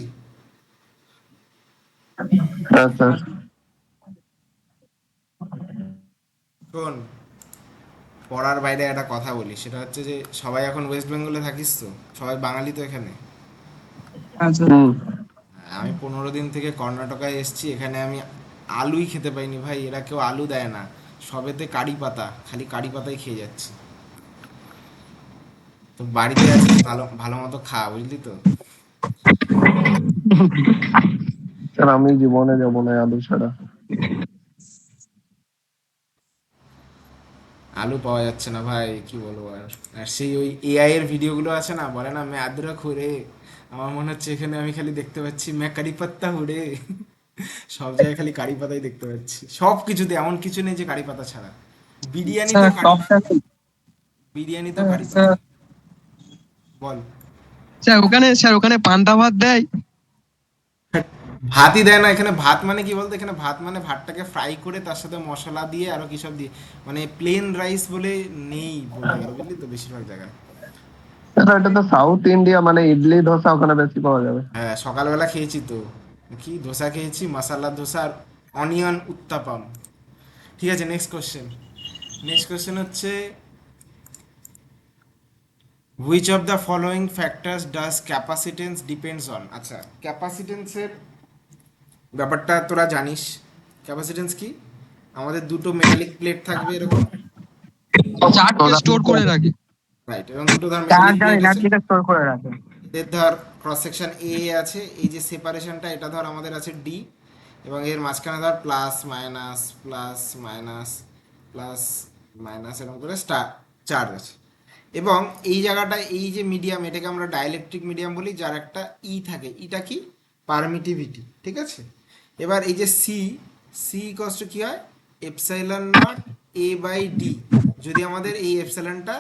हाँ सर। শোন, পড়ার বাইরে একটা কথা বলি, সেটা হচ্ছে যে সবাই এখন ওয়েস্ট বেঙ্গলে থাকিস তো, সবাই বাঙালি তো এখানে। আমি 15 দিন থেকে কর্ণাটকায় এসেছি, এখানে আমি আলুই খেতে পাইনি ভাই। এরা কেউ আলু দেয় না, সবেতে কারি পাতা, খালি কারি পাতাই খেয়ে যাচ্ছি। তো বাড়িতে আছিস, ভালো ভালো মতো খা, বুঝলি তো? স্যার আমি জীবনে যাব না আলু ছাড়া। আলু পাওয়া যাচ্ছে না ভাই, কি বলবো আর। আর সেই ওই এআই এর ভিডিওগুলো আছে না, বলে না মে আদরক হুরে, আমার মনে হচ্ছে এখানে আমি খালি দেখতে পাচ্ছি মে কারি পাত্তা হুরে। সব জায়গায় খালি কারি পাতাই দেখতে পাচ্ছি, সব কিছুতে। এমন কিছু নেই যে কারি পাতা ছাড়া। বিরিয়ানি তো কারি, বিরিয়ানি তো কারি পাতা। বল। স্যার ওখানে পান্তা ভাত দেয়? ভাতই দেয় না এখানে। ভাত মানে কি বলতো? এখানে ভাত মানে ভাতটাকে ফ্রাই করে তার সাথে মশলা দিয়ে আরো কি সব দিয়ে, মানে প্লেন রাইস বলে নেই বলতে গেলে, বুঝলি তো, বেশিরভাগ জায়গায়। স্যার এটা তো সাউথ ইন্ডিয়া, মানে ইডলি ধোসা ওখানে বেশি পাওয়া যাবে। হ্যাঁ, সকালবেলা খেয়েছি তো, কি ধোসা খেয়েছি, মশালা ধোসা আর অনিয়ন উত্তাপাম। ঠিক আছে, নেক্সট কোশ্চেন। নেক্সট কোশ্চেন হচ্ছে, which of the following factors does capacitance depends on? আচ্ছা, ক্যাপাসিটেন্সের ব্যাপারটা তোরা জানিস। ক্যাপাসিটেন্স কি? আমাদের দুটো মেটালিক প্লেট থাকবে এরকম, চার্জকে স্টোর করে রাখে। রাইট, এবং দুটো ধর মেটালিক প্লেট আছে, স্টোর করে রাখে। এদের ধর ক্রস সেকশন এ আছে, এই যে সেপারেশনটা এটা ধর আমাদের আছে ডি, এবং এর মাঝখানে ধর plus minus plus minus plus minus এরকম করে স্টার চার্জ আছে। এবং এই জায়গাটায় এই যে মিডিয়াম, এটাকে আমরা ডাইলেকট্রিক মিডিয়াম বলি, যার একটা ই থাকে। ইটা কি? পারমিটিভিটি। ঠিক আছে, এবার এই যে সি, সি ইকুয়ালস টু কি হয়? Epsilon naught A by D, যদি আমাদের এই এপসাইলনটা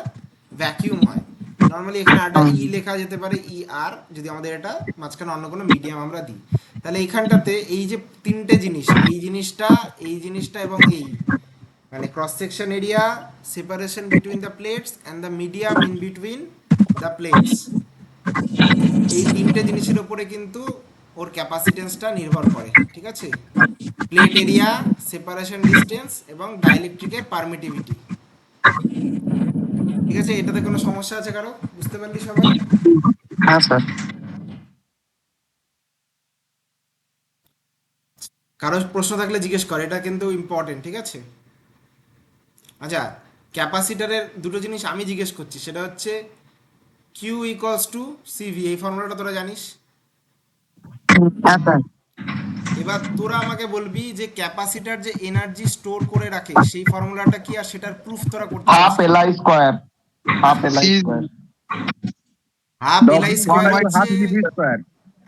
ভ্যাকিউম হয়। নর্মালি এখানে একটা ই লেখা যেতে পারে, ই আর, যদি আমাদের এটা মাঝখানে অন্য কোনো মিডিয়াম আমরা দিই। তাহলে এইখানটাতে এই যে তিনটে জিনিস, এই জিনিসটা, এই জিনিসটা এবং এই, মানে cross section area, separation between the plates and the medium in between the plates, এই তিনটে জিনিসের উপরে কিন্তু ওর ক্যাপাসিটেন্সটা নির্ভর করে, ঠিক আছে? প্লেট এরিয়া, সেপারেশন ডিসটেন্স এবং ডাইইলেকট্রিকের পারমিটিভিটি, ঠিক আছে? এটাতে কোনো সমস্যা আছে কারো? বুঝতে পারলি সবাই? হ্যাঁ স্যার। কারো প্রশ্ন থাকলে জিজ্ঞেস কর, এটা কিন্তু ইম্পর্টেন্ট, ঠিক আছে? আচ্ছা, ক্যাপাসিটারের দুটো জিনিস আমি জিজ্ঞেস করছি, সেটা হচ্ছে কিউ ইকুয়ালস টু সিভি, এই ফর্মুলাটা তোরা জানিস? হ্যাঁ স্যার। এবার তোরা আমাকে বলবি যে ক্যাপাসিটার যে এনার্জি স্টোর করে রাখে সেই ফর্মুলাটা কি, আর সেটার প্রুফ তোরা করতে হাফ পারিস? L I square, half L I square. Half L I square হচ্ছে, স্কোয়ার।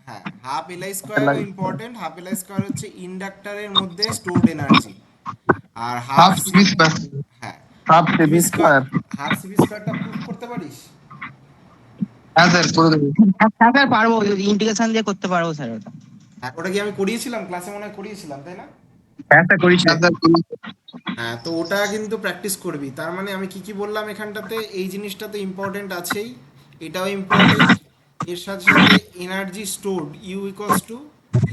হ্যাঁ, হাফ এল আই স্কোয়ারও important. Half L I square হচ্ছে ইন্ডাক্টরের মধ্যে স্টোরড এনার্জি। আর হাফ, হাফ সিভি স্কোয়ার। হ্যাঁ, half CV CV square, square. Half CV স্কোয়ারটা proof করতে পারিস? হ্যাঁ স্যার করে দেবো। হ্যাঁ স্যার পারবো, ইন্টিগ্রেশন দিয়ে করতে পারবো স্যার ওটা। হ্যাঁ, ওটা কি আমি করিয়েছিলাম ক্লাসে, মনে হয় করিয়েছিলাম, তাই না? হ্যাঁ স্যার করিস। হ্যাঁ স্যার করে দেবো। হ্যাঁ, তো ওটা কিন্তু প্র্যাকটিস করবি। তার মানে আমি কি কি বললাম এখানটাতে, এই জিনিসটা তো ইম্পর্টেন্ট আছেই, এটাও ইম্পর্টেন্ট। এর সাথে সাথে energy stored U equals to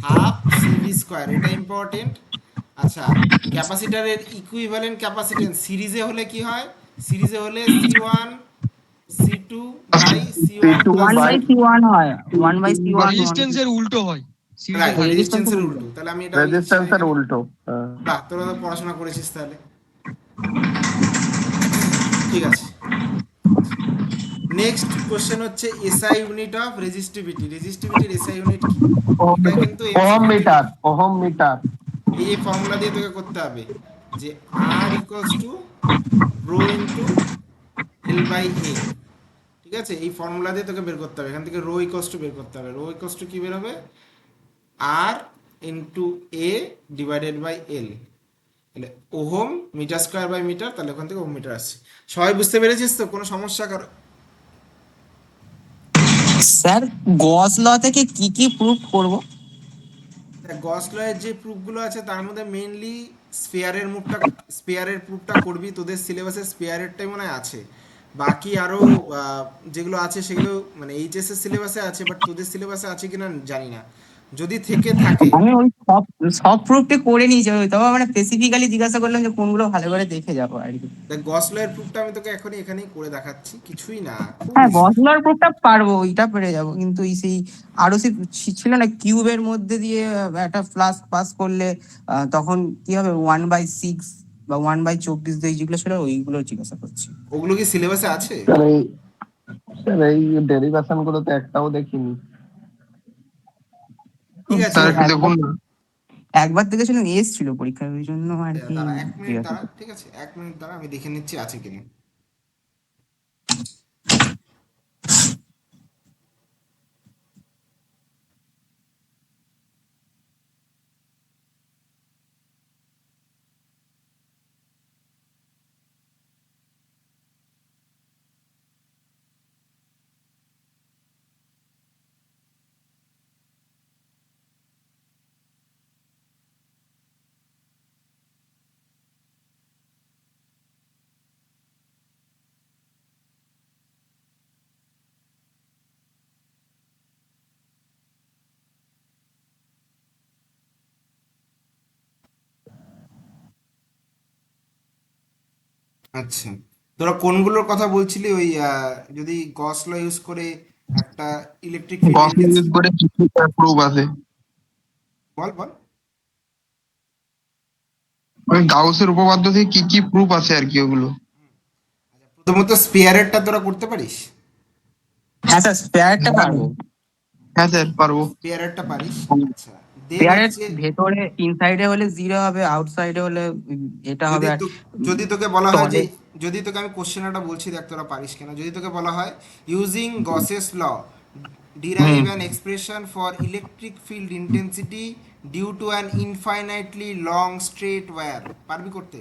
half CV square, এটা ইম্পর্টেন্ট। আচ্ছা, ক্যাপাসিটারের ইকুইভ্যালেন্ট ক্যাপাসিটেন্স সিরিজে হলে কি হয়? সিরিজে হলে C one C two by C one C2 one plus by by C one হয়, ওয়ান বাই সি ওয়ান। রেজিস্ট্যান্সের উল্টো হয়, সিরিজে রাইট, হয়। রেজিস্ট্যান্সের উল্টো। তাহলে আমি এটা লিখছি না রেজিস্ট্যান্সের এখানে। উল্টো। হ্যাঁ। বাহ, তোরা তো পড়াশোনা করেছিস তাহলে, ঠিক আছে। নেক্সট কোশ্চেন হচ্ছে এসআই ইউনিট অফ রেজিস্টিভিটি। রেজিস্টিভিটির এসআই ইউনিট কি? এটা কিন্তু ওহম MCQ তে মিটার, ওহম মিটার। এই ফর্মুলা দিয়ে তোকে করতে হবে যে R equals to rho into L by A, ঠিক আছে? এই ফর্মুলা দিয়ে তোকে বের করতে হবে। এখান থেকে রো ইকুয়ালস টু বের করতে হবে। রো ইকুয়ালস টু কি বের হবে? R into A divided by L. তাহলে ohm metre square by metre, তাহলে ওখান থেকে ওহম মিটার আসছে। সবাই বুঝতে পেরেছিস তো? কোনো সমস্যা কারো? স্যার গস ল থেকে কি কি প্রুফ করব? গস লয়ের যে প্রুফগুলো আছে তার মধ্যে মেইনলি স্পেয়ারের প্রুফটা করবি। তোদের সিলেবাসে স্পেয়ারেরটাই মনে হয় আছে, বাকি আরও যেগুলো আছে সেগুলো মানে এইচএস এর সিলেবাসে আছে, বাট তোদের সিলেবাসে আছে কিনা জানি না। যদি থেকে থাকে, আমি ওই সব সব প্রুফটি করে নিয়েছি, তবে মানে স্পেসিফিক্যালি জিজ্ঞাসা করলাম যে কোনগুলো ভালো করে দেখে যাবো আর কি। দেখ গস লয়ের প্রুফটা আমি তোকে এখনই এখানেই করে দেখাচ্ছি, কিছুই না, খুব হ্যাঁ easy। গস লর প্রুফটা পারবো, ওইটা পেরে যাবো, কিন্তু এই সেই আরো ছিল না কিউবের মধ্যে দিয়ে একটা ফ্লাস্ক পাস করলে তখন কি হবে, 1/6 বা 1/24 দিয়ে যেগুলো ছিল ওইগুলো জিজ্ঞাসা করছি। ওগুলো কি সিলেবাসে আছে? স্যার এই ডেরিভেশন গুলো তো একটাও দেখিনি। ঠিক আছে, স্যার একটু দেখুন না। একবার দেখেছিলাম এস ছিল পরীক্ষার, ওই জন্য আর কি দাঁড়া 1 মিনিট জিজ্ঞাসা দাঁড়া, করছি। ঠিক আছে 1 মিনিট দাঁড়া, আমি দেখে নিচ্ছি আছে কিনা। আচ্ছা, তোরা কোনগুলোর কথা বলছিলি? ওই যদি গস ল ইউজ করে একটা ইলেকট্রিক ফিল্ড গস ইউজ ইন্টেন্সিটি, করে কি কি প্রুফ আছে? বল বল। ওই গাউসের উপপাদ্য থেকে কি কি প্রুফ আছে আর কি ওগুলো? প্রথমত স্পেয়ারেরটা তোরা করতে পারিস? হ্যাঁ স্যার স্পেয়ারটা পারবো। হ্যাঁ স্যার পারবো। স্পেয়ারেরটা পারিস? আচ্ছা, দেন স্পেয়ারের হচ্ছে ভেতরে ইনসাইডে হলে 0 হবে, আউটসাইডে হলে এটা হবে। যদি আর তো যদি তোকে বলা হয় যে, তলে যদি তোকে আমি কোশ্চেনটা বলছি, দেখ তোরা পারিস কিনা। যদি তোকে বলা হয় using Gauss's law derive an expression for electric field intensity due to an infinitely long straight wire, পারবি করতে?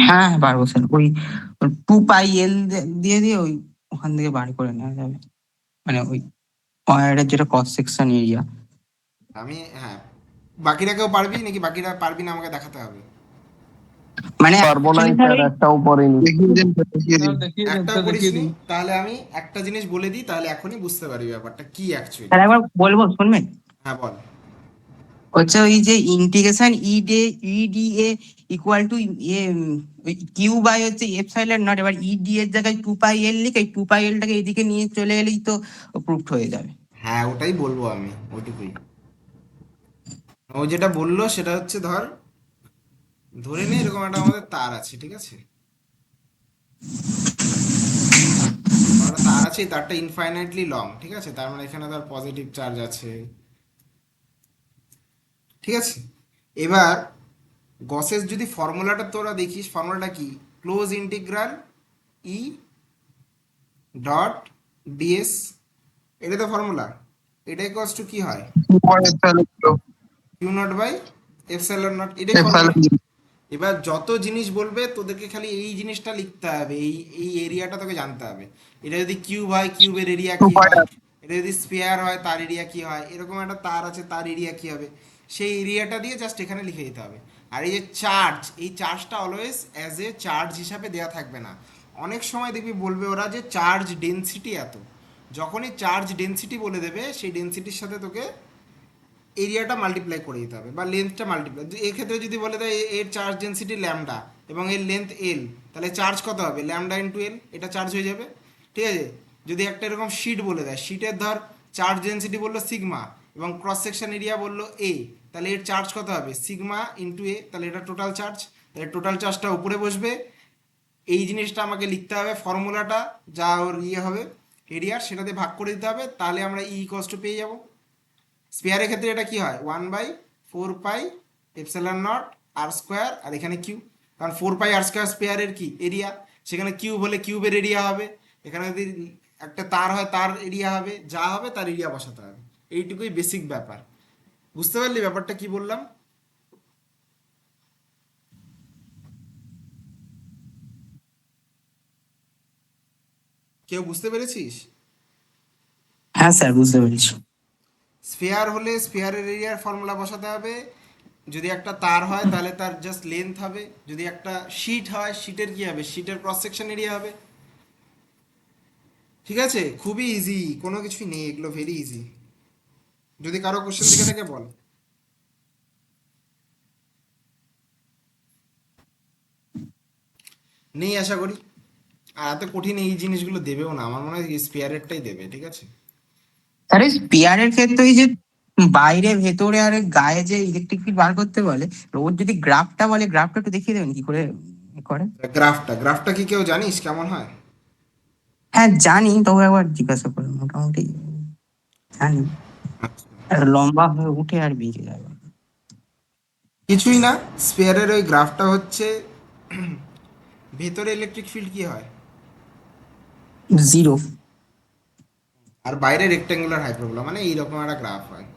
হ্যাঁ হ্যাঁ পারবো স্যার। ওই 2πL দিয়ে দিয়ে ওই ওখান থেকে বার করে নেওয়া যাবে, মানে ওই ওয়্যারের যেটা ক্রস সেকশন এরিয়া। আমি, হ্যাঁ, বাকিরা কেউ পারবি নাকি? বাকিরা পারবি না, আমাকে দেখাতে হবে। মানে পারবো না actually স্যার স্যার, একটাও পড়িনি। দেখিয়ে দিন স্যার, দেখিয়ে দিন। একটাও করিসনি? তাহলে আমি একটা জিনিস বলে দিই, তাহলে এখনই বুঝতে পারবি ব্যাপারটা কি অ্যাকচুয়ালি। স্যার একবার বলবো শুনবেন? হ্যাঁ বল। হচ্ছে ওই যে integration EDA equal to Q by হচ্ছে এপসাইলন নট, এবার ইডি এর জায়গায় 2 পাই এল লিখে 2 পাই এলটাকে এদিকে নিয়ে চলে গেলেই তো প্রুফড হয়ে যাবে। হ্যাঁ ওটাই বলবো আমি, ওইটুকুই। ও যেটা বললো সেটা হচ্ছে ধরে নে এরকম একটা আমাদের তার আছে, ঠিক আছে? একটা তার আছে, এই তারটা ইনফাইনাইটলি লং, ঠিক আছে? তার মানে এখানে তার পজিটিভ চার্জ আছে, ঠিক আছে? এবার গসের যদি ফর্মুলাটা তোরা দেখিস, ফর্মুলাটা কি? Close integral E dot DS, এটা তো ফর্মুলা। এটা ইকুয়ালস টু কি হয়? Q naught by epsilon naught, এটাই ফর্মুলা। এবার যত জিনিস বলবে তোদেরকে খালি এই জিনিসটা লিখতে হবে, এই এরিয়াটা তোকে জানতে হবে। এটা যদি কিউব হয়, কিউবের এরিয়া কি হয়? এটা যদি স্পেয়ার হয়, তার এরিয়া কি হয়? এরকম একটা তার আছে, তার এরিয়া কি হবে? সেই এরিয়াটা দিয়ে জাস্ট এখানে লিখে দিতে হবে। আর এই যে চার্জ, এই চার্জটা অলওয়েজ অ্যাজ এ চার্জ হিসাবে দেওয়া থাকবে না। অনেক সময় দেখবি বলবে ওরা যে চার্জ ডেনসিটি এত, যখনই চার্জ ডেনসিটি বলে দেবে সেই ডেনসিটির সাথে তোকে এরিয়াটা মাল্টিপ্লাই করে দিতে হবে বা লেন্থটা মাল্টিপ্লাই। এক্ষেত্রে যদি বলে দেয় এর চার্জ ডেন্সিটি ল্যামডা এবং এর লেন্থ এল, তাহলে চার্জ কত হবে? ল্যামডা ইন্টু এল, এটা চার্জ হয়ে যাবে, ঠিক আছে? যদি একটা এরকম শিট বলে দেয়, শিটের ধর চার্জ ডেন্সিটি বললো সিগমা এবং ক্রস সেকশন এরিয়া বললো এ, তাহলে এর চার্জ কত হবে? সিগমা ইন্টু এ, তাহলে এটা টোটাল চার্জ। তাহলে টোটাল চার্জটা উপরে বসবে। এই জিনিসটা আমাকে লিখতে হবে, ফর্মুলাটা যা ওর হবে এরিয়ার, সেটাতে ভাগ করে দিতে হবে, তাহলে আমরা ই ইকুয়ালস টু পেয়ে যাবো। স্পেয়ারের ক্ষেত্রে এটা কি হয়? 1/4 pi epsilon naught R square, আর এখানে কিউ, কারণ 4 পাই আর স্কোয়ার স্পেয়ারের কি এরিয়া, সেখানে কিউব হলে কিউবের এরিয়া হবে, এখানে যদি একটা তার হয় তার এরিয়া হবে, যা হবে তার এরিয়া বসাতে হবে। এইটুকুই বেসিক ব্যাপার। বুঝতে পারলি ব্যাপারটা কি বললাম? কেউ বুঝতে পেরেছিস? হ্যাঁ স্যার, বুঝতে পেরেছি। স্ফিয়ার হলে স্ফিয়ারের এরিয়ার ফর্মুলা বসাতে হবে, যদি একটা তার হয় তাহলে তার জাস্ট লেন্থ হবে, যদি একটা শিট হয় শিটের কি হবে? শিটের ক্রস সেকশন এরিয়া হবে, ঠিক আছে? খুবই ইজি, কোনো কিছুই নেই, এগুলো ভেরি ইজি। যদি কারো কোশ্চেন দিকে থাকে বল। নেই আশা করি। আর এত কঠিন এই জিনিসগুলো দেবেও না, আমার মনে হয় স্পেয়ারেরটাই দেবে, ঠিক আছে? আরে স্পেয়ারের ক্ষেত্রে ওই যে বাইরে ভেতরে আর গায়ে যে ইলেকট্রিক ফিল্ড বার করতে বলে, ওর যদি গ্রাফটা বলে, গ্রাফটা একটু দেখিয়ে দেবেন কি করে করে? গ্রাফটা কি কেউ জানিস কেমন হয়? হ্যাঁ জানি, তবু একবার জিজ্ঞাসা করে, মোটামুটি জানি। আর লম্বা হয়ে উঠে আর বেরিয়ে যাবে। কিছুই না, স্পেয়ারের ওই গ্রাফটা হচ্ছে ভেতরে ইলেকট্রিক ফিল্ড কি হয়? 0। আর বাইরে রেক্ট্যাঙ্গুলার হাইপারবোলা, মানে এইরকম একটা গ্রাফ হয়।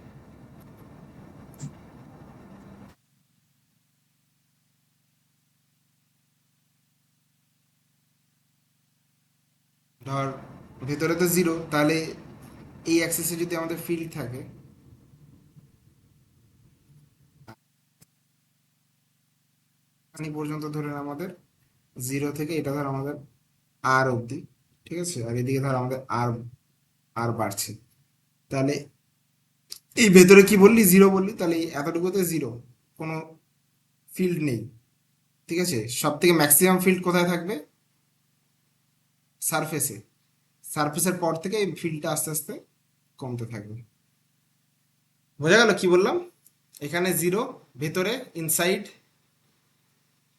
ধর ভেতরে তো 0, তাহলে এই অ্যাক্সিসে যদি আমাদের ফিল্ড থাকে, এখানে পর্যন্ত ধরেন আমাদের 0 থেকে এটা ধর আমাদের আর অবধি, ঠিক আছে? আর এদিকে ধর আমাদের আর আর বাড়ছে, তাহলে এই ভেতরে কি বললি? 0 বললি, তাহলে এই এতটুকুতে 0, কোনো ফিল্ড নেই, ঠিক আছে? সব থেকে ম্যাক্সিমাম ফিল্ড কোথায় থাকবে? সারফেসে। সারফেসের পর থেকে এই ফিল্ডটা আস্তে আস্তে কমতে থাকবে। বোঝা গেল কি বললাম? এখানে 0 ভেতরে ইনসাইড,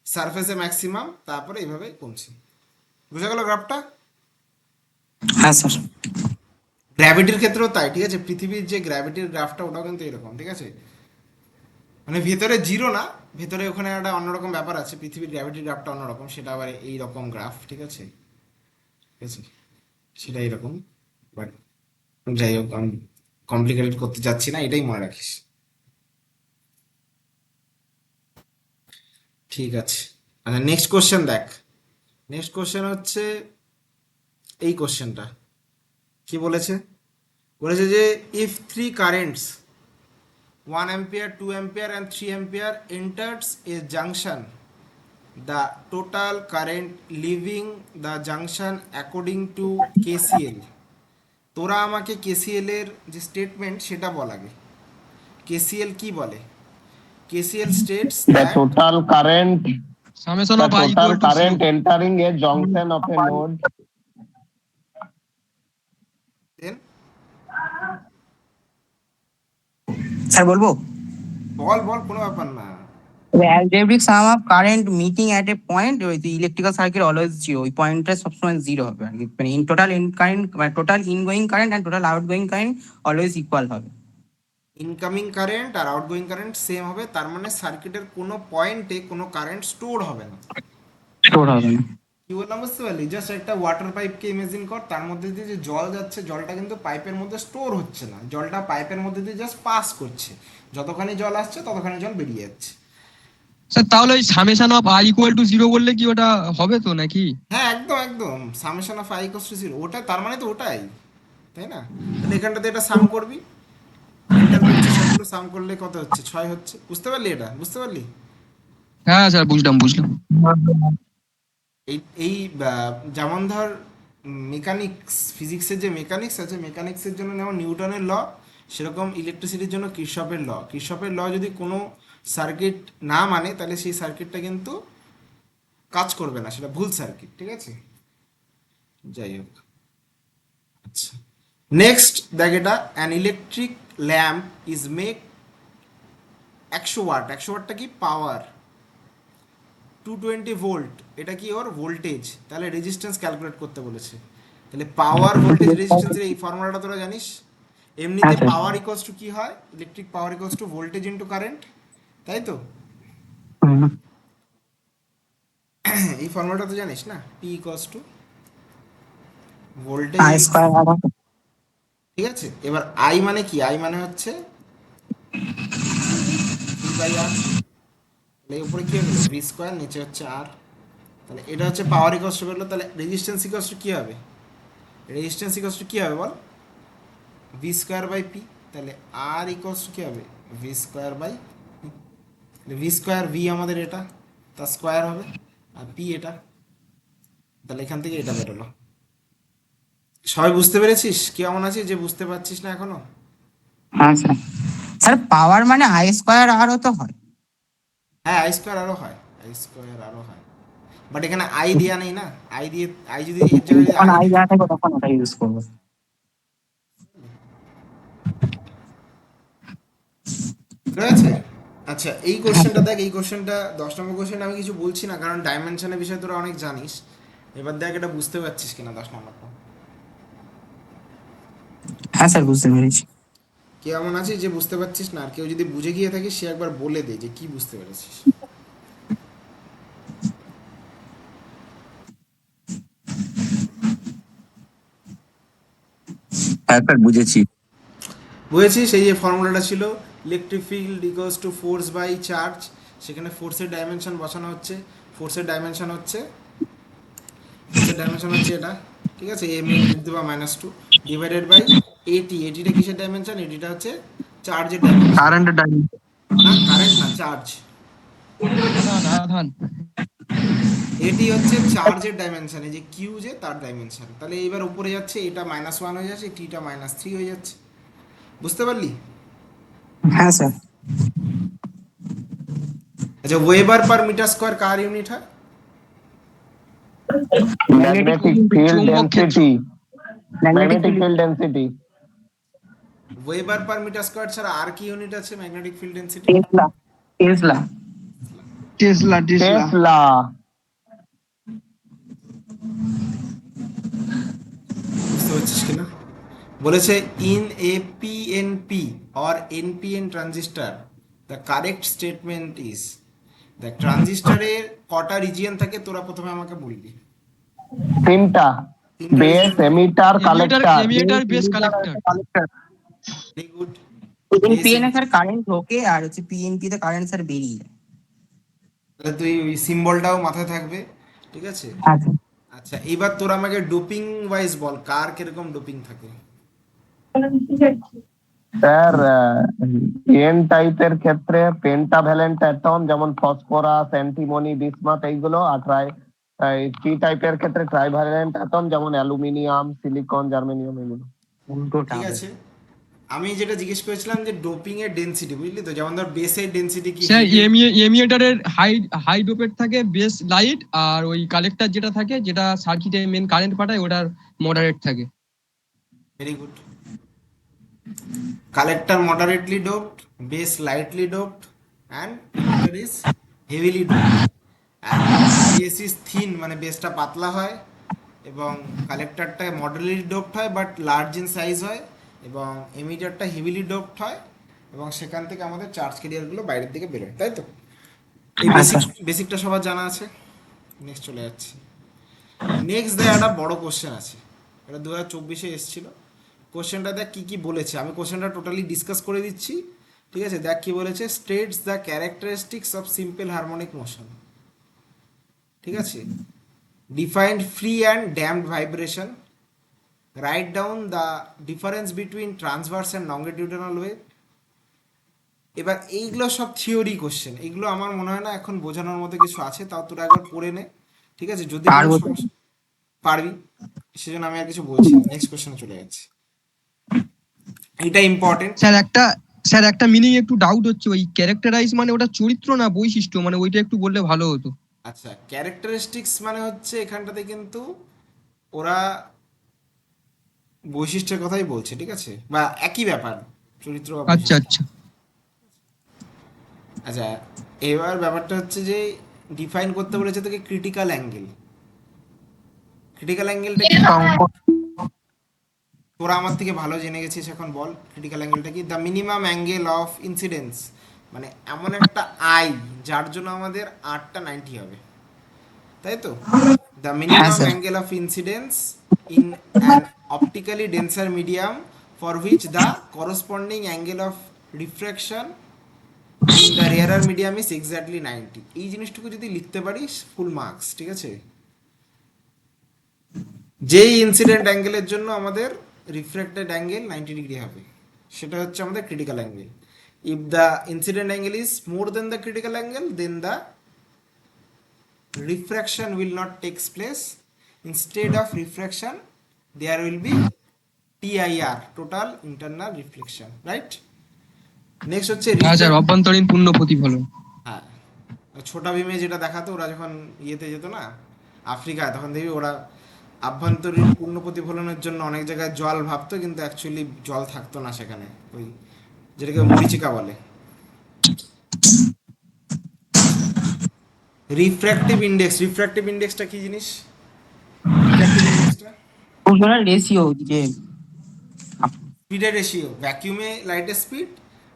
সারফেসে ম্যাক্সিমাম, তারপরে এইভাবে কমছে। বোঝা গেল গ্রাফটা? হ্যাঁ স্যার। গ্র্যাভিটির ক্ষেত্রেও তাই, ঠিক আছে? পৃথিবীর যে গ্র্যাভিটির গ্রাফটা ওটাও কিন্তু এরকম, ঠিক আছে? মানে ভেতরে 0 না, ভেতরে ওখানে একটা অন্যরকম ব্যাপার আছে, পৃথিবীর গ্র্যাভিটির গ্রাফটা অন্যরকম, সেটা আবার এই রকম গ্রাফ, ঠিক আছে? ঠিক আছে, সেটা এরকম। বাট যাই হোক, আমি কমপ্লিকেটেড করতে যাচ্ছি না, এটাই মনে রাখিস, ঠিক আছে? আচ্ছা নেক্সট কোশ্চেন দেখ। নেক্সট কোশ্চেন হচ্ছে এই কোশ্চেনটা কি বলেছে? বলেছে যে if 3 currents 1 ampere, 2 ampere and 3 ampere enters a junction, the total current leaving the junction according to KCL. তোরা আমাকে KCL এর যে স্টেটমেন্ট সেটা বল আগে। কেসিএল কি বলে? KCL states The that total current, summation the of I total equal to zero. current entering a junction of a node. Then sir বলবো? বল বল, কোনো ব্যাপার না। The algebraic sum of current meeting at a point with the electrical circuit always zero. ওই পয়েন্টটা সবসময় zero হবে আর কি, মানে ইন টোটাল ইন কারেন্ট, মানে total ingoing current and total outgoing current always equal হবে। ইনকামিং কারেন্ট আর আউটগোয়িং কারেন্ট সেম হবে, তার মানে সার্কিটের কোনো পয়েন্টে কোনো কারেন্ট স্টোর হবে না। স্টোর হবে না। কি বললাম বুঝতে পারলি? জাস্ট একটা ওয়াটার পাইপকে ইমেজিন কর, তার মধ্যে দিয়ে যে জল যাচ্ছে, জলটা কিন্তু পাইপের মধ্যে স্টোর হচ্ছে না, জলটা পাইপের মধ্যে দিয়ে জাস্ট পাস করছে, যতখানি জল আসছে ততখানি জল বেরিয়ে যাচ্ছে। স্যার তাহলে ওই summation of I equal to zero বললে কি ওটা হবে তো নাকি? হ্যাঁ একদম একদম, summation of I equals to 0, ওটা তার মানে তো ওটাই, তাই না? তাহলে এখানটাতে এটা সাম করবি, এন্টার করছি, সবগুলো সাম করলে কত হচ্ছে? 6 হচ্ছে। বুঝতে পারলি? এটা বুঝতে পারলি? হ্যাঁ স্যার বুঝলাম বুঝলাম। এই এই যেমন ধর মেকানিক্স, ফিজিক্সের যে মেকানিক্স আছে, মেকানিক্সের জন্য যেমন নিউটনের ল, সেরকম ইলেকট্রিসিটির জন্য কিরশফের ল। কিরশফের ল যদি কোনো সার্কিট না মানে, তাহলে সেই সার্কিটটা কিন্তু কাজ করবে না, সেটা ভুল সার্কিট, ঠিক আছে? যাই হোক, আচ্ছা নেক্সট দেখ, এটা an electric lamp is make 100 watt. 100 ওয়াটটা কি? পাওয়ার। 220 ভোল্ট, এটা কি ওর ভোল্টেজ। তাহলে রেজিস্ট্যান্স ক্যালকুলেট করতে বলেছে। তাহলে পাওয়ার, ভোল্টেজ, রেজিস্ট্যান্সের এই ফর্মুলাটা তোরা জানিস? এমনিতে আচ্ছা। পাওয়ার ইকুয়ালস টু কি হয়? Electric power equals to voltage into current, তাই তো? হুম। এই ফর্মুলাটা তো জানিস না? P equals to voltage, I square হবে। ঠিক আছে? এবার আই মানে কি? আই মানে হচ্ছে ভি বাই আর। তাহলে এই উপরে কি হলো? ভি স্কোয়ার, নিচে হচ্ছে আর। তাহলে এটা হচ্ছে পাওয়ার ইকুয়ালস টু বেরোলো। তাহলে রেজিস্ট্যান্স ইকুয়ালস টু কি হবে? রেজিস্ট্যান্স ইকুয়ালস টু কি হবে বল? V square by P. তাহলে আর ইকুয়ালস টু কি হবে? V square by V square, V আমাদের এটা, তার স্কোয়ার হবে, আর পি এটা। তাহলে এখান থেকে এটা বেরোলো। সবাই বুঝতে পেরেছিস? কেমন আছিস? যে বুঝতে পারছিস না এখনো? হ্যাঁ স্যার। স্যার পাওয়ার মানে আই স্কয়ার আরও তো হয়। হ্যাঁ, আই স্কোয়ার আরও হয়, আই স্কোয়ার আরও হয়, বাট এখানে আই দেওয়া নেই না। আই দিয়ে, আই যদি এর জায়গায় যদি যখন আই, আই দেওয়া থাকবে তখন ওটা ইউজ করবো। রয়েছে। আচ্ছা এই কোশ্চেনটা দেখ, এই কোশ্চেনটা 10 নম্বর কোশ্চেন, আমি কিছু বলছি না কারণ ডাইমেনশনের বিষয়ে তোরা অনেক জানিস। এবার দেখ এটা বুঝতে পারছিস কিনা 10 নম্বরটা। হ্যাঁ স্যার বুঝতে পেরেছি। কে এমন আছে যে বুঝতে পারছিস না? আর কেউ যদি বুঝে গিয়ে থাকে সে একবার বলে দে যে কি বুঝতে পেরেছিস। হ্যাঁ স্যার বুঝেছি। বুঝেছিস? এই যে ফর্মুলাটা ছিল, electric field equals to force by charge, সেখানে ফোর্সের ডাইমেনশন বসানো হচ্ছে। ফোর্সের ডাইমেনশন হচ্ছে, ফোর্সের ডাইমেনশন হচ্ছে এটা, ঠিক আছে? M into the power -2 divided by AT. এটিটা কিসের ডাইমেনশন? এটিটা হচ্ছে চার্জের ডাইমেনশন। Current dimension. না কারেন্ট না, চার্জ। আধান আধান। এটি হচ্ছে চার্জের ডাইমেনশন, এই যে কিউ যে তার ডাইমেনশন। তাহলে এবার উপরে যাচ্ছে, এটা -1 হয়ে যাচ্ছে, টিটা -3 হয়ে যাচ্ছে। বুঝতে পারলি? হ্যাঁ স্যার। আচ্ছা ওয়েবার পার মিটার স্কোয়ার কার ইউনিট হয়? Magnetic field চুম্বক ক্ষেত্র। density. Magnetic field density. Weber per metre square ছাড়া আর কি ইউনিট আছে magnetic field density? Tesla. Tesla. Tesla tesla. Tesla. বুঝতে পারছিস কিনা? বলেছে in a PNP or NPN transistor the correct statement is. দেখ ট্রানজিস্টারের কটা রিজিয়ন থাকে তোরা প্রথমে আমাকে বলবি। তিনটা। তিনটা Base, region। emitter, collector. Emitter base collector. Very good. PNPN এ স্যার কারেন্ট ঢোকে আর হচ্ছে পিএনপি তে কারেন্ট স্যার বেরিয়ে যায়। তাহলে তুই ওই সিম্বলটাও মাথায় থাকবে, ঠিক আছে? আচ্ছা। আচ্ছা এইবার তোরা আমাকে ডোপিং ওয়াইজ বল, কার কিরকম ডোপিং থাকে? স্যার এন টাইপের ক্ষেত্রে পেন্টাভ্যালেন্ট অ্যাটম যেমন ফসফরাস, অ্যান্টিমনি, বিসমাথ এইগুলো, আর পি টাইপের ক্ষেত্রে ট্রাইভ্যালেন্ট অ্যাটম যেমন অ্যালুমিনিয়াম, সিলিকন, জার্মেনিয়াম এগুলো। উল্টোটা ঠিক হবে। আছে। আমি যেটা জিজ্ঞেস করেছিলাম যে ডোপিং এর ডেনসিটি, বুঝলি তো, যেমন ধর বেসের ডেনসিটি কি স্যার হেভি। এমিটারের হাই ডোপের থাকে বেস লাইট, আর ওই কালেক্টর যেটা থাকে যেটা সার্কিটে মেন কারেন্ট পাঠায় ওটার মডারেট থাকে। Very good. Collector moderately doped, base lightly doped, and emitter is heavily doped. And base is thin মানে বেসটা পাতলা হয়, এবং কালেক্টরটা মডারেটলি ডোপড হয় বাট লার্জ ইন সাইজ হয়, এবং এমিটারটা হেভিলি ডোপড হয়, এবং সেখান থেকে আমাদের চার্জ ক্যারিয়ারগুলো বাইরের দিকে বেরোয়, তাই তো? এই হ্যাঁ স্যার। বেসিকটা সবার জানা আছে। নেক্সট চলে যাচ্ছি। নেক্সট দেয় একটা বড় কোশ্চেন আছে, এটা 2024-এ এসেছিল। কোশ্চেনটা দেখ কি কি বলেছে, আমি কোশ্চেনটা টোটালি ডিসকাস করে দিচ্ছি, ঠিক আছে? দেখ কি বলেছে, states the characteristics of simple harmonic motion, ঠিক আছে? Defined free and damped vibration, write down the difference between transverse and longitudinal wave. এবার এইগুলো সব থিওরি কোশ্চেন, এগুলো আমার মনে হয় না এখন বোঝানোর মতো কিছু আছে, তাও তোরা একবার পড়ে নে, ঠিক আছে? যদি কোনো পারবো তো। সমস্যা, পারবি, সেজন্য আমি আর কিছু বলছি না, নেক্সট কোশ্চেনে চলে যাচ্ছি। এটা ইম্পর্টেন্ট। স্যার একটা মিনিং একটু ডাউট হচ্ছে, ওই ক্যারেক্টারাইজ মানে ওটা চরিত্র না বৈশিষ্ট্য, মানে ওইটা একটু বললে ভালো হতো। আচ্ছা, ক্যারেক্টারিস্টিক্স মানে হচ্ছে এখানটাতে কিন্তু ওরা বৈশিষ্ট্যের কথাই বলছে, ঠিক আছে? বা একই ব্যাপার, চরিত্র বা আচ্ছা বৈশিষ্ট্য। আচ্ছা। আচ্ছা, এবার ব্যাপারটা হচ্ছে যে ডিফাইন করতে বলেছে তোকে ক্রিটিক্যাল অ্যাঙ্গেল। ক্রিটিক্যাল অ্যাঙ্গেলটা কি? তোরা আমার থেকে ভালো জেনে গেছিস, এখন বল ক্রিটিক্যাল অ্যাঙ্গেলটা কি। The minimum angle of incidence, মানে এমন একটা আই যার জন্য আমাদের আরটা 90 হবে, তাই তো? দ্য হ্যাঁ minimum sir. Angle of incidence in an optically denser medium for which the corresponding angle of refraction in the rarer medium is exactly 90। এই জিনিসটুকু যদি লিখতে পারিস ফুল মার্কস, ঠিক আছে? যেই ইনসিডেন্ট অ্যাঙ্গেলের জন্য আমাদের রিফ্র্যাক্টেড অ্যাঙ্গেল 90 ডিগ্রি হবে, সেটা হচ্ছে আমাদের critical angle. If the incident angle is more than the critical angle, then the refraction will not takes place. Instead of refraction there will be TIR, total internal reflection, right? Next হচ্ছে হ্যাঁ sir, refract। অভ্যন্তরীণ পূর্ণ প্রতিফলন। হ্যাঁ, ছোটা ভীমে যেটা দেখাতো, ওরা যখন ইয়েতে যেত না আফ্রিকায়, তখন দেখবি ওরা আভ্যন্তরীণ পূর্ণ প্রতিফলনের জন্য অনেক জায়গায় জল ভাবতো, কিন্তু অ্যাকচুয়ালি জল থাকতো না সেখানে, ওই যেটাকে মরিচিকা বলে। রিফ্র্যাক্টিভ ইন্ডেক্সটা কি জিনিস? রিফ্র্যাক্টিভ ইন্ডেক্সটা ওগুলো রেশিও যে স্পিডের রেশিও, ভ্যাকিউমে লাইটের স্পিড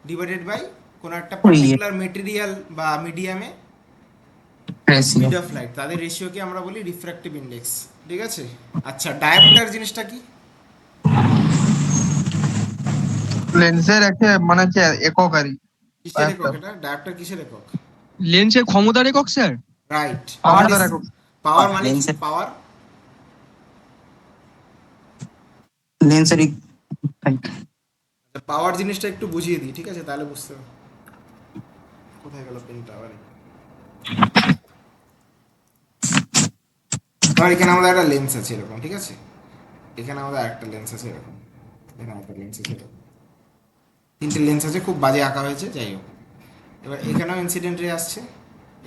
ডিভাইডেড বাই কোনো একটা ওই পার্টিকুলার মেটেরিয়াল বা মিডিয়ামে রেশিও। স্পিড অফ লাইট, তাদের রেশিওকে আমরা বলি রিফ্র্যাক্টিভ ইন্ডেক্স, ঠিক আছে? আচ্ছা, ডায়োপ্টার জিনিসটা কি? লেন্সের একটা মানে হচ্ছে একক আর কি। কিসের একক এটা? ডায়োপ্টার কিসের একক? লেন্সের ক্ষমতার একক স্যার। রাইট। ক্ষমতার একক। পাওয়ার মানে কি? লেন্সের পাওয়ার, লেন্সের পাওয়ার জিনিসটা একটু বুঝিয়ে দিই, ঠিক আছে? তাহলে বুঝতে হবে। কোথায় গেল পেনটা আবার? ধর এখানে আমাদের একটা লেন্স আছে এরকম, ঠিক আছে? এখানে আমাদের একটা লেন্স আছে এরকম, এখানে একটা লেন্স আছে এরকম, তিনটে লেন্স আছে, খুব বাজে আঁকা হয়েছে, যাই হোক। এবার এখানেও ইনসিডেন্ট রে আসছে,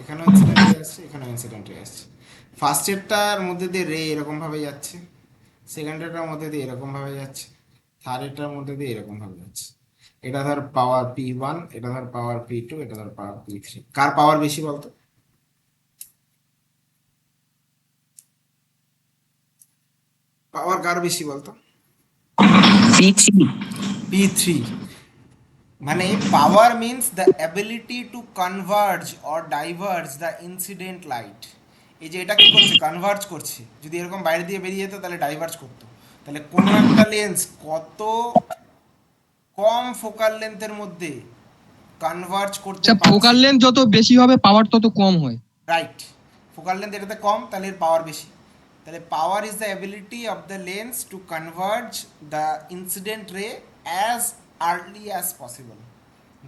এখানেও ইনসিডেন্ট রে আসছে, এখানেও ইনসিডেন্ট রে আসছে। ফার্স্টেরটার মধ্যে দিয়ে রে এরকমভাবে যাচ্ছে, সেকেন্ডেরটার মধ্যে দিয়ে এরকমভাবে যাচ্ছে, থার্ডেরটার মধ্যে দিয়ে এরকমভাবে যাচ্ছে। এটা ধর পাওয়ার P1, এটা ধর পাওয়ার P2, এটা ধর পাওয়ার P3। কার পাওয়ার বেশি বলতো? পাওয়ার কার বেশি বলতো? P3। মানে power means the ability to converge or diverge the incident light. এই যে এটা কি করছে? কনভার্জ করছে। যদি এরকম বাইরে দিয়ে বেরিয়ে যেত তাহলে ডাইভার্জ করতো। তাহলে কোনো একটা লেন্স কত কম ফোকাল লেন্থের মধ্যে কনভার্জ করতে স্যার ফোকাল পারছে, লেন্থ যত বেশি হবে পাওয়ার তত কম হয়। রাইট? ফোকাল লেন্থ এটাতে কম, তাহলে এর পাওয়ার বেশি। তাহলে power is the ability of the lens to converge the incident ray as early as possible.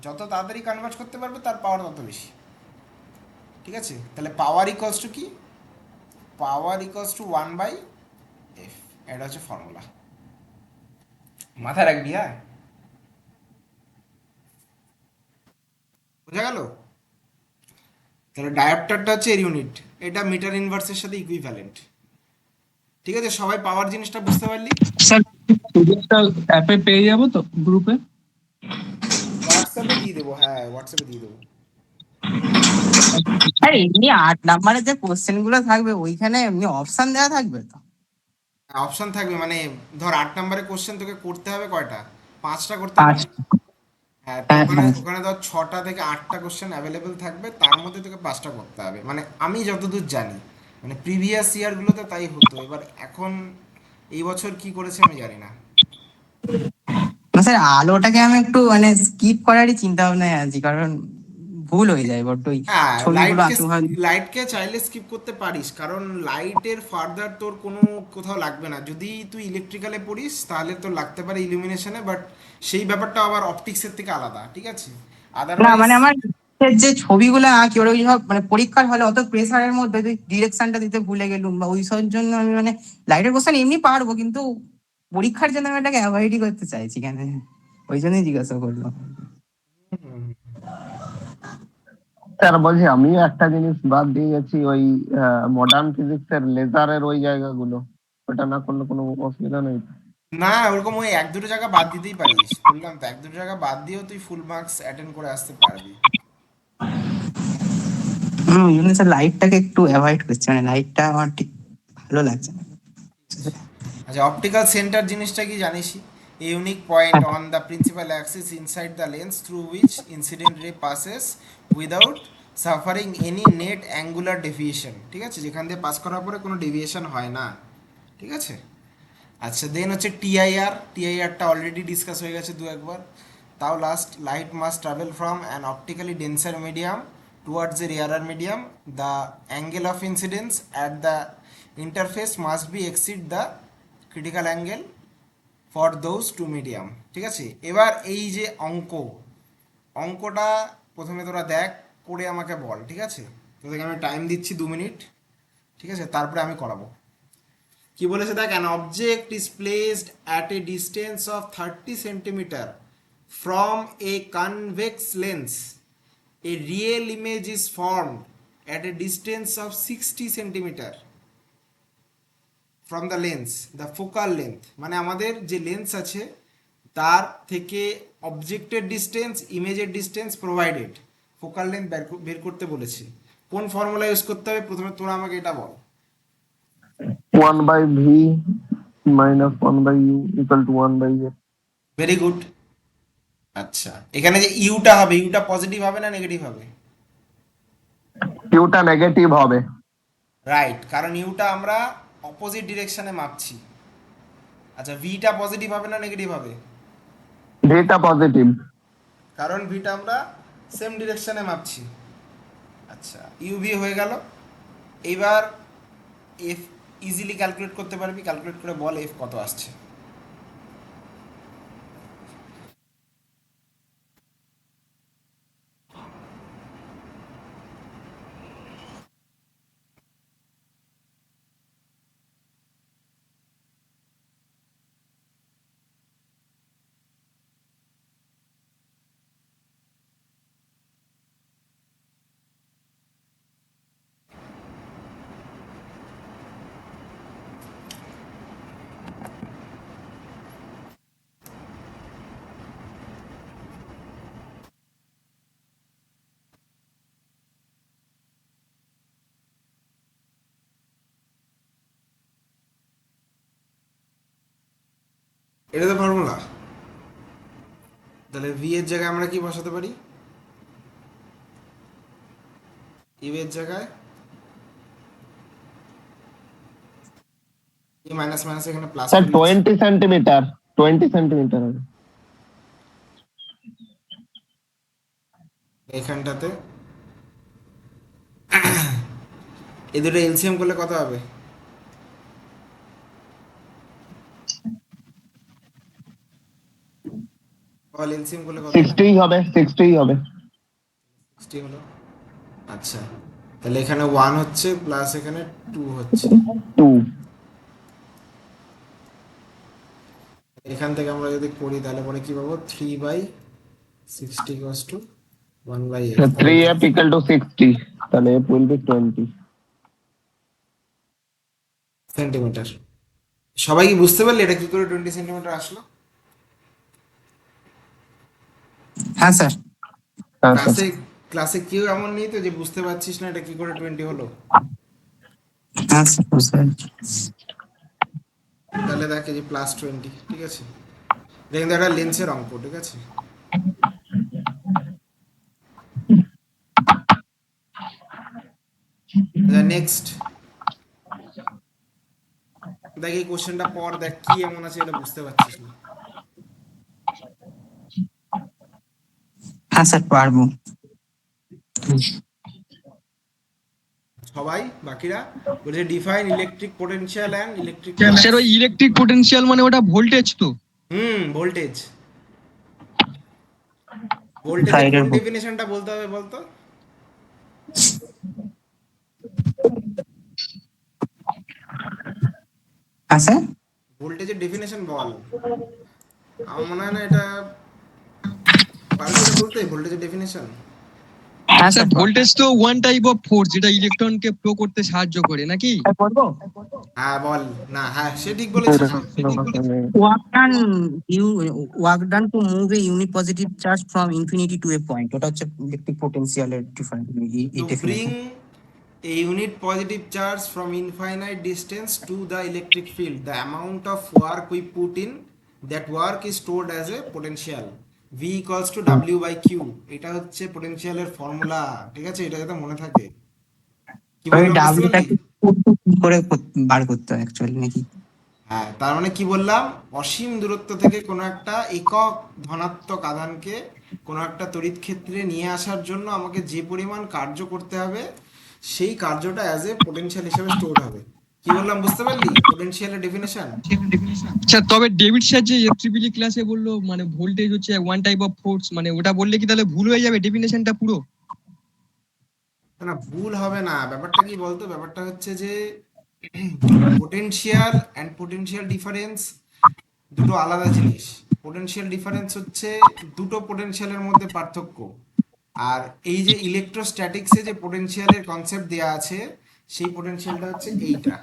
যত তাড়াতাড়ি কনভার্জ করতে পারবে তার পাওয়ার তত বেশি, ঠিক আছে? তাহলে পাওয়ার ইকুয়ালস টু কি? পাওয়ার ইকুয়ালস টু 1/f। এটা হচ্ছে ফর্মুলা, মাথায় রাখবি। হ্যাঁ, বোঝা গেল? তাহলে ডায়োপ্টারটা হচ্ছে এর ইউনিট, এটা মিটার ইনভার্সের সাথে ইকুইভ্যালেন্ট। ঠিক আছে, সবাই পাওয়ার জিনিসটা বুঝতে পারলি? স্যার পিডিএফটা অ্যাপে পেয়ে যাবো তো গ্রুপে? হোয়াটসঅ্যাপে দিয়ে দেবো, হ্যাঁ হোয়াটসঅ্যাপে দিয়ে দেবো। আর এমনি 8 নাম্বারের যে কোশ্চেন গুলো থাকবে ওইখানে এমনি অপশন দেওয়া থাকবে তো? অপশন থাকবে মানে, ধর 8 নম্বরের কোশ্চেন তোকে করতে হবে কয়টা, 5টা করতে হবে না? আচ্ছা। হ্যাঁ, তো হ্যাঁ ওখানে হ্যাঁ। ওখানে ধর 6টা থেকে 8টা কোশ্চেন অ্যাভেলেবেল থাকবে, তার মধ্যে তোকে 5টা করতে হবে, মানে আমি যতদূর জানি, মানে প্রিভিয়াস ইয়ারগুলোতে তাই হতো, এবার এখন এই বছর কি করেছে আমি জানি না। না স্যার, আলোটাকে আমি একটু মানে স্কিপ করারই চিন্তা ভাবনায় আছি, কারণ ভুল হয়ে যায় বড্ড ওই হ্যাঁ, ছবিগুলো লাইটকে আঁকিভাবে। লাইটকে চাইলে স্কিপ করতে পারিস, কারণ লাইটের ফার্দার তোর কোনো কোথাও লাগবে না। যদি তুই ইলেকট্রিক্যালে পড়িস তাহলে তোর লাগতে পারে ইলুমিনেশনে, বাট সেই ব্যাপারটা আবার অপটিক্সের থেকে আলাদা, ঠিক আছে? না আদারওয়াইজ মানে আমার যে ছবিগুলো আঁকি ওরা ওই সব মানে পরীক্ষার হলে অত প্রেসারের মধ্যে ডিরেকশনটা দিতে ভুলে গেলুম বা ওই সব জন্য আমি মানে লাইটের কোশ্চেন এমনি পারবো, কিন্তু পরীক্ষার জন্য আমি এটাকে অ্যাভয়েডই করতে চাইছি কেন, ওই জন্যই জিজ্ঞাসা করলাম। স্যার বলছি আমিও একটা জিনিস বাদ দিয়ে গেছি, ওই মডার্ন ফিজিক্সের লেজারের ওই জায়গাগুলো, ওটা না করলে কোনো অসুবিধা নেই তো? না, ওরকম ওই 1-2 জায়গা বাদ দিতেই পারিস, বললাম তো 1-2 জায়গা বাদ দিয়েও তুই ফুল মার্কস অ্যাটেন্ড করে আসতে পারবি। ওই জন্য স্যার লাইটটাকে একটু অ্যাভয়েড করছি, মানে লাইটটা আমার ঠিক ভালো লাগছে না। আচ্ছা, অপটিক্যাল সেন্টার জিনিসটা কি জানিসই? A unique point on the principal axis inside the lens through which incident ray passes without suffering any net angular deviation. ঠিক আছে, যেখান দিয়ে পাস করার পরে কোনো ডেভিয়েশন হয় না। ঠিক আছে। আচ্ছা, দেন হচ্ছে টিআইআর। টিআইআরটা অলরেডি ডিসকাস হয়ে গেছে দু একবার, তাও last, light must travel from an optically denser medium towards a rarer medium, the angle of incidence at the interface must be exceed the critical angle for those two medium. ঠিক আছে, এবার এই যে অঙ্কটা প্রথমে তোরা দেখ, করে আমাকে বল। ঠিক আছে, তোদেরকে আমি টাইম দিচ্ছি 2 মিনিট। ঠিক আছে, তারপরে আমি করাবো। কি বলেছে দেখ, an object is placed at a distance of 30 centimetre from a convex lens, A real image is formed at a distance of 60 centimetre from the lens, the focal length, মানে আমাদের যে লেন্স আছে তার থেকে অবজেক্টের ডিস্টেন্স, ইমেজের distance provided, focal length বের করতে বলেছে। কোন ফর্মুলা ইউজ করতে হবে প্রথমে তোরা আমাকে এটা বল। 1/v minus 1/u equal to 1/a. Very good. আচ্ছা, এখানে যে ইউটা হবে, ইউটা পজিটিভ হবে না নেগেটিভ হবে? কিউটা নেগেটিভ হবে। রাইট, কারণ ইউটা আমরা অপোজিট ডিরেকশনে মাপছি। আচ্ছা, ভিটা পজিটিভ হবে না নেগেটিভ হবে? ভিটা পজিটিভ। কারণ ভিটা আমরা সেম ডিরেকশনে মাপছি। আচ্ছা, ইউভি হয়ে গেল। এইবার এফ ইজিলি ক্যালকুলেট করতে পারবি, ক্যালকুলেট করে বল এফ কত আসছে। এটা তো ফর্মুলা, তাহলে ভি এর জায়গায় আমরা কি বসাতে পারি? ইউ এর জায়গায় এই মাইনাস মাইনাস এখানে প্লাস স্যার করে দিচ্ছি। 20 সেন্টিমিটার, 20 সেন্টিমিটার হবে। এখানটাতে এই দুটো এলসিএম করলে কত হবে? বল, এলসিএম করলে কত হবে? 60 হবে, 60 হবে। 60 হলো। আচ্ছা, তাহলে এখানে 1 হচ্ছে প্লাস এখানে 2 হচ্ছে। 2। এখান থেকে আমরা যদি করি তাহলে পরে কি পাবো, 3/60 = 1/8 3f equal to 60, তাহলে f will be 20. সেন্টিমিটার। সবাই কি বুঝতে পারলে এটা কি করে 20 সেন্টিমিটার আসলো? হ্যাঁ স্যার। ক্লাসে ক্লাসে কেউ এমন নেই তো যে বুঝতে পারছিস না এটা কি করে 20 হলো? হ্যাঁ স্যার বুঝতে পেরেছি। তাহলে দেখ এই যে +20, ঠিক আছে? এটা কিন্তু একটা লেন্সের অঙ্ক, ঠিক আছে? নেক্সট দেখ এই কোশ্চেনটা পর, দেখ কি এমন আছে এটা বুঝতে পারছিস না। হ্যাঁ স্যার পারবো। সবাই বাকিরা বলছে define electric potential and electric sir ওই ইলেকট্রিক পোটেনশিয়াল মানে ওটা ভোল্টেজ তো? ভোল্টেজ। ভোল্টেজের সাইডের কোন ডেফিনেশনটা বলতে হবে বলতো? হ্যাঁ স্যার। ভোল্টেজের ডেফিনেশন বল। আমার মনে হয় না এটা পারবি এটা বলতে, ভোল্টেজের ডেফিনেশন। হ্যাঁ স্যার স্যার ভোল্টেজ তো ওয়ান টাইপ অফ ফোর্স যেটা ইলেকট্রনকে ফ্লো করতে সাহায্য করে নাকি? বলবো। হ্যাঁ বল। না হ্যাঁ সে ঠিক বলেছিস। Work done, work done to move a unit positive charge from infinity to a point. ওটা হচ্ছে ইলেকট্রিক পোটেনশিয়ালের ডিফারেন্স এই To definition. bring a unit positive charge from infinite distance to the electric field, the amount of work we put in that work is stored as a potential. V equals to W by Q. এটা হচ্ছে পোটেনশিয়ালের formula, ঠিক আছে? এটা যাতে মনে থাকে। কি ওই বললাম বুঝতে ডাব্লিউটা পারলি? কি করে বার করতে হয় অ্যাকচুয়ালি নাকি? হ্যাঁ, তার মানে কি বললাম, অসীম দূরত্ব থেকে কোনো একটা একক ধনাত্মক আধানকে কোনো একটা তড়িৎ ক্ষেত্রে নিয়ে আসার জন্য আমাকে যে পরিমাণ কার্য করতে হবে সেই কার্যটা অ্যাজ এ পোটেনশিয়াল হিসেবে স্টোর হবে। কি বললাম বুঝতে পারলি পোটেনশিয়ালের ডেফিনেশন? স্যার তবে ডেভিড স্যার যে ট্রিপল ক্লাসে বললো মানে ভোল্টেজ হচ্ছে ওয়ান টাইপ অফ ফোর্স, মানে ওটা বললে কি তাহলে ভুল হয়ে যাবে ডেফিনেশনটা পুরো? না ভুল হবে না, ব্যাপারটা কি বলতো, ব্যাপারটা হচ্ছে যে পোটেনশিয়াল অ্যান্ড পোটেনশিয়াল ডিফারেন্স দুটো আলাদা জিনিস। পোটেনশিয়াল ডিফারেন্স হচ্ছে দুটো পোটেনশিয়ালের মধ্যে পার্থক্য। আর এই যে ইলেকট্রোস্ট্যাটিক্সে যে পোটেনশিয়ালের কনসেপ্ট দেওয়া আছে সেই পোটেনশিয়ালটা হচ্ছে এইটা,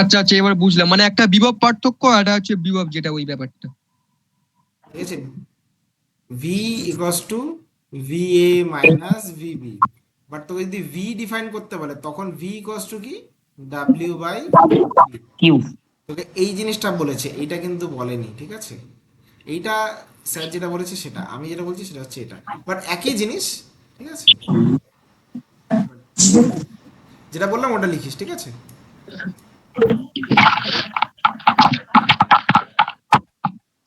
আচ্ছা আচ্ছা এবার বুঝলাম, মানে একটা বিভব পার্থক্য আর একটা হচ্ছে বিভব যেটা ওই ব্যাপারটা। ঠিক আছে? V equals two V A minus VB, but তোকে যদি ভি ডিফাইন করতে বলে তখন ভি ইকুয়ালস টু কি ডাব্লিউ বাই, কিউ। তোকে এই জিনিসটা বলেছে, এইটা কিন্তু বলেনি, ঠিক আছে? এইটা স্যার যেটা বলেছে সেটা, আমি যেটা বলছি সেটা হচ্ছে এটা, বাট একই জিনিস, ঠিক আছে? যেটা বললাম ওটা লিখিস, ঠিক আছে?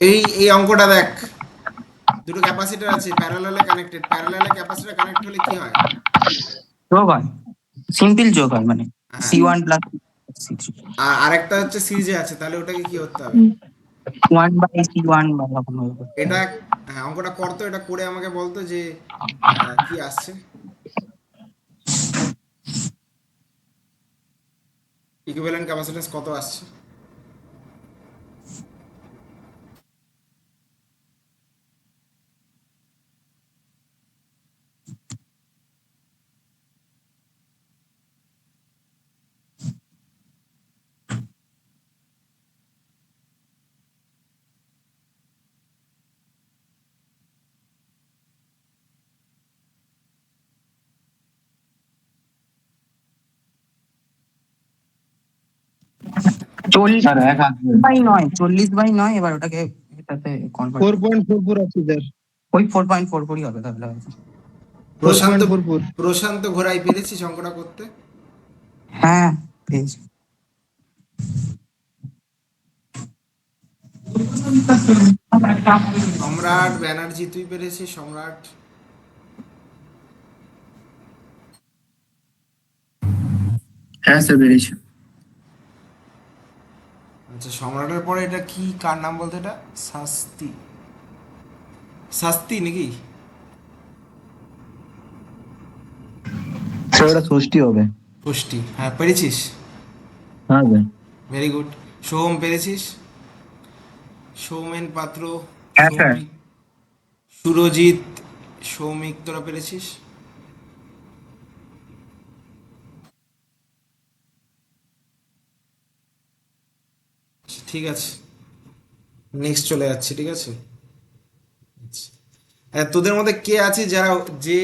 এই এই অঙ্কটা দেখ, দুটো ক্যাপাসিটর আছে প্যারালালে কানেক্টেড, প্যারালালে ক্যাপাসিটর কানেক্ট হলে কি হয়? যোগ হয়, সিম্পল যোগ হয়, মানে হ্যাঁ, C1 প্লাস C3 আর আরেকটা হচ্ছে সিরিজে আছে, তাহলে ওটাকে কি করতে হবে? 1/C1 বা এরকম হবে। এটা হ্যাঁ অঙ্কটা করতো, এটা করে আমাকে বলতো যে কি আসছে, ইকুইভ্যালেন্ট ক্যাপাসিট্যান্স কত আসছে? চল্লিশ বাই নয়, 40/9, এবার ওটাকে এটাতে কনভার্ট 4.44 আছে স্যার। ওই 4.44ই হবে তাহলে হয়তো। প্রশান্ত 4.44। প্রশান্ত ঘোড়াই পেরেছিস অঙ্কটা করতে? হ্যাঁ পেয়েছি। সম্রাট ব্যানার্জি তুই পেরেছিস? সম্রাট হ্যাঁ স্যার পেরেছি। আচ্ছা, সম্রাটের পরে এটা কি, কার নাম বলতো? এটা শাস্তি, শাস্তি নাকি? স্যার ওটা ষষ্ঠী হবে। ষষ্ঠী, হ্যাঁ পেরেছিস, হ্যাঁ স্যার। Very good. সোহম পেরেছিস? সৌমেন পাত্র, হ্যাঁ স্যার। সৌমিক, সুরজিৎ, সৌমিক তোরা পেরেছিস? ঠিক আছে, নেক্সট চলে যাচ্ছি, ঠিক আছে। তোদের মধ্যে কে আছে যারা যে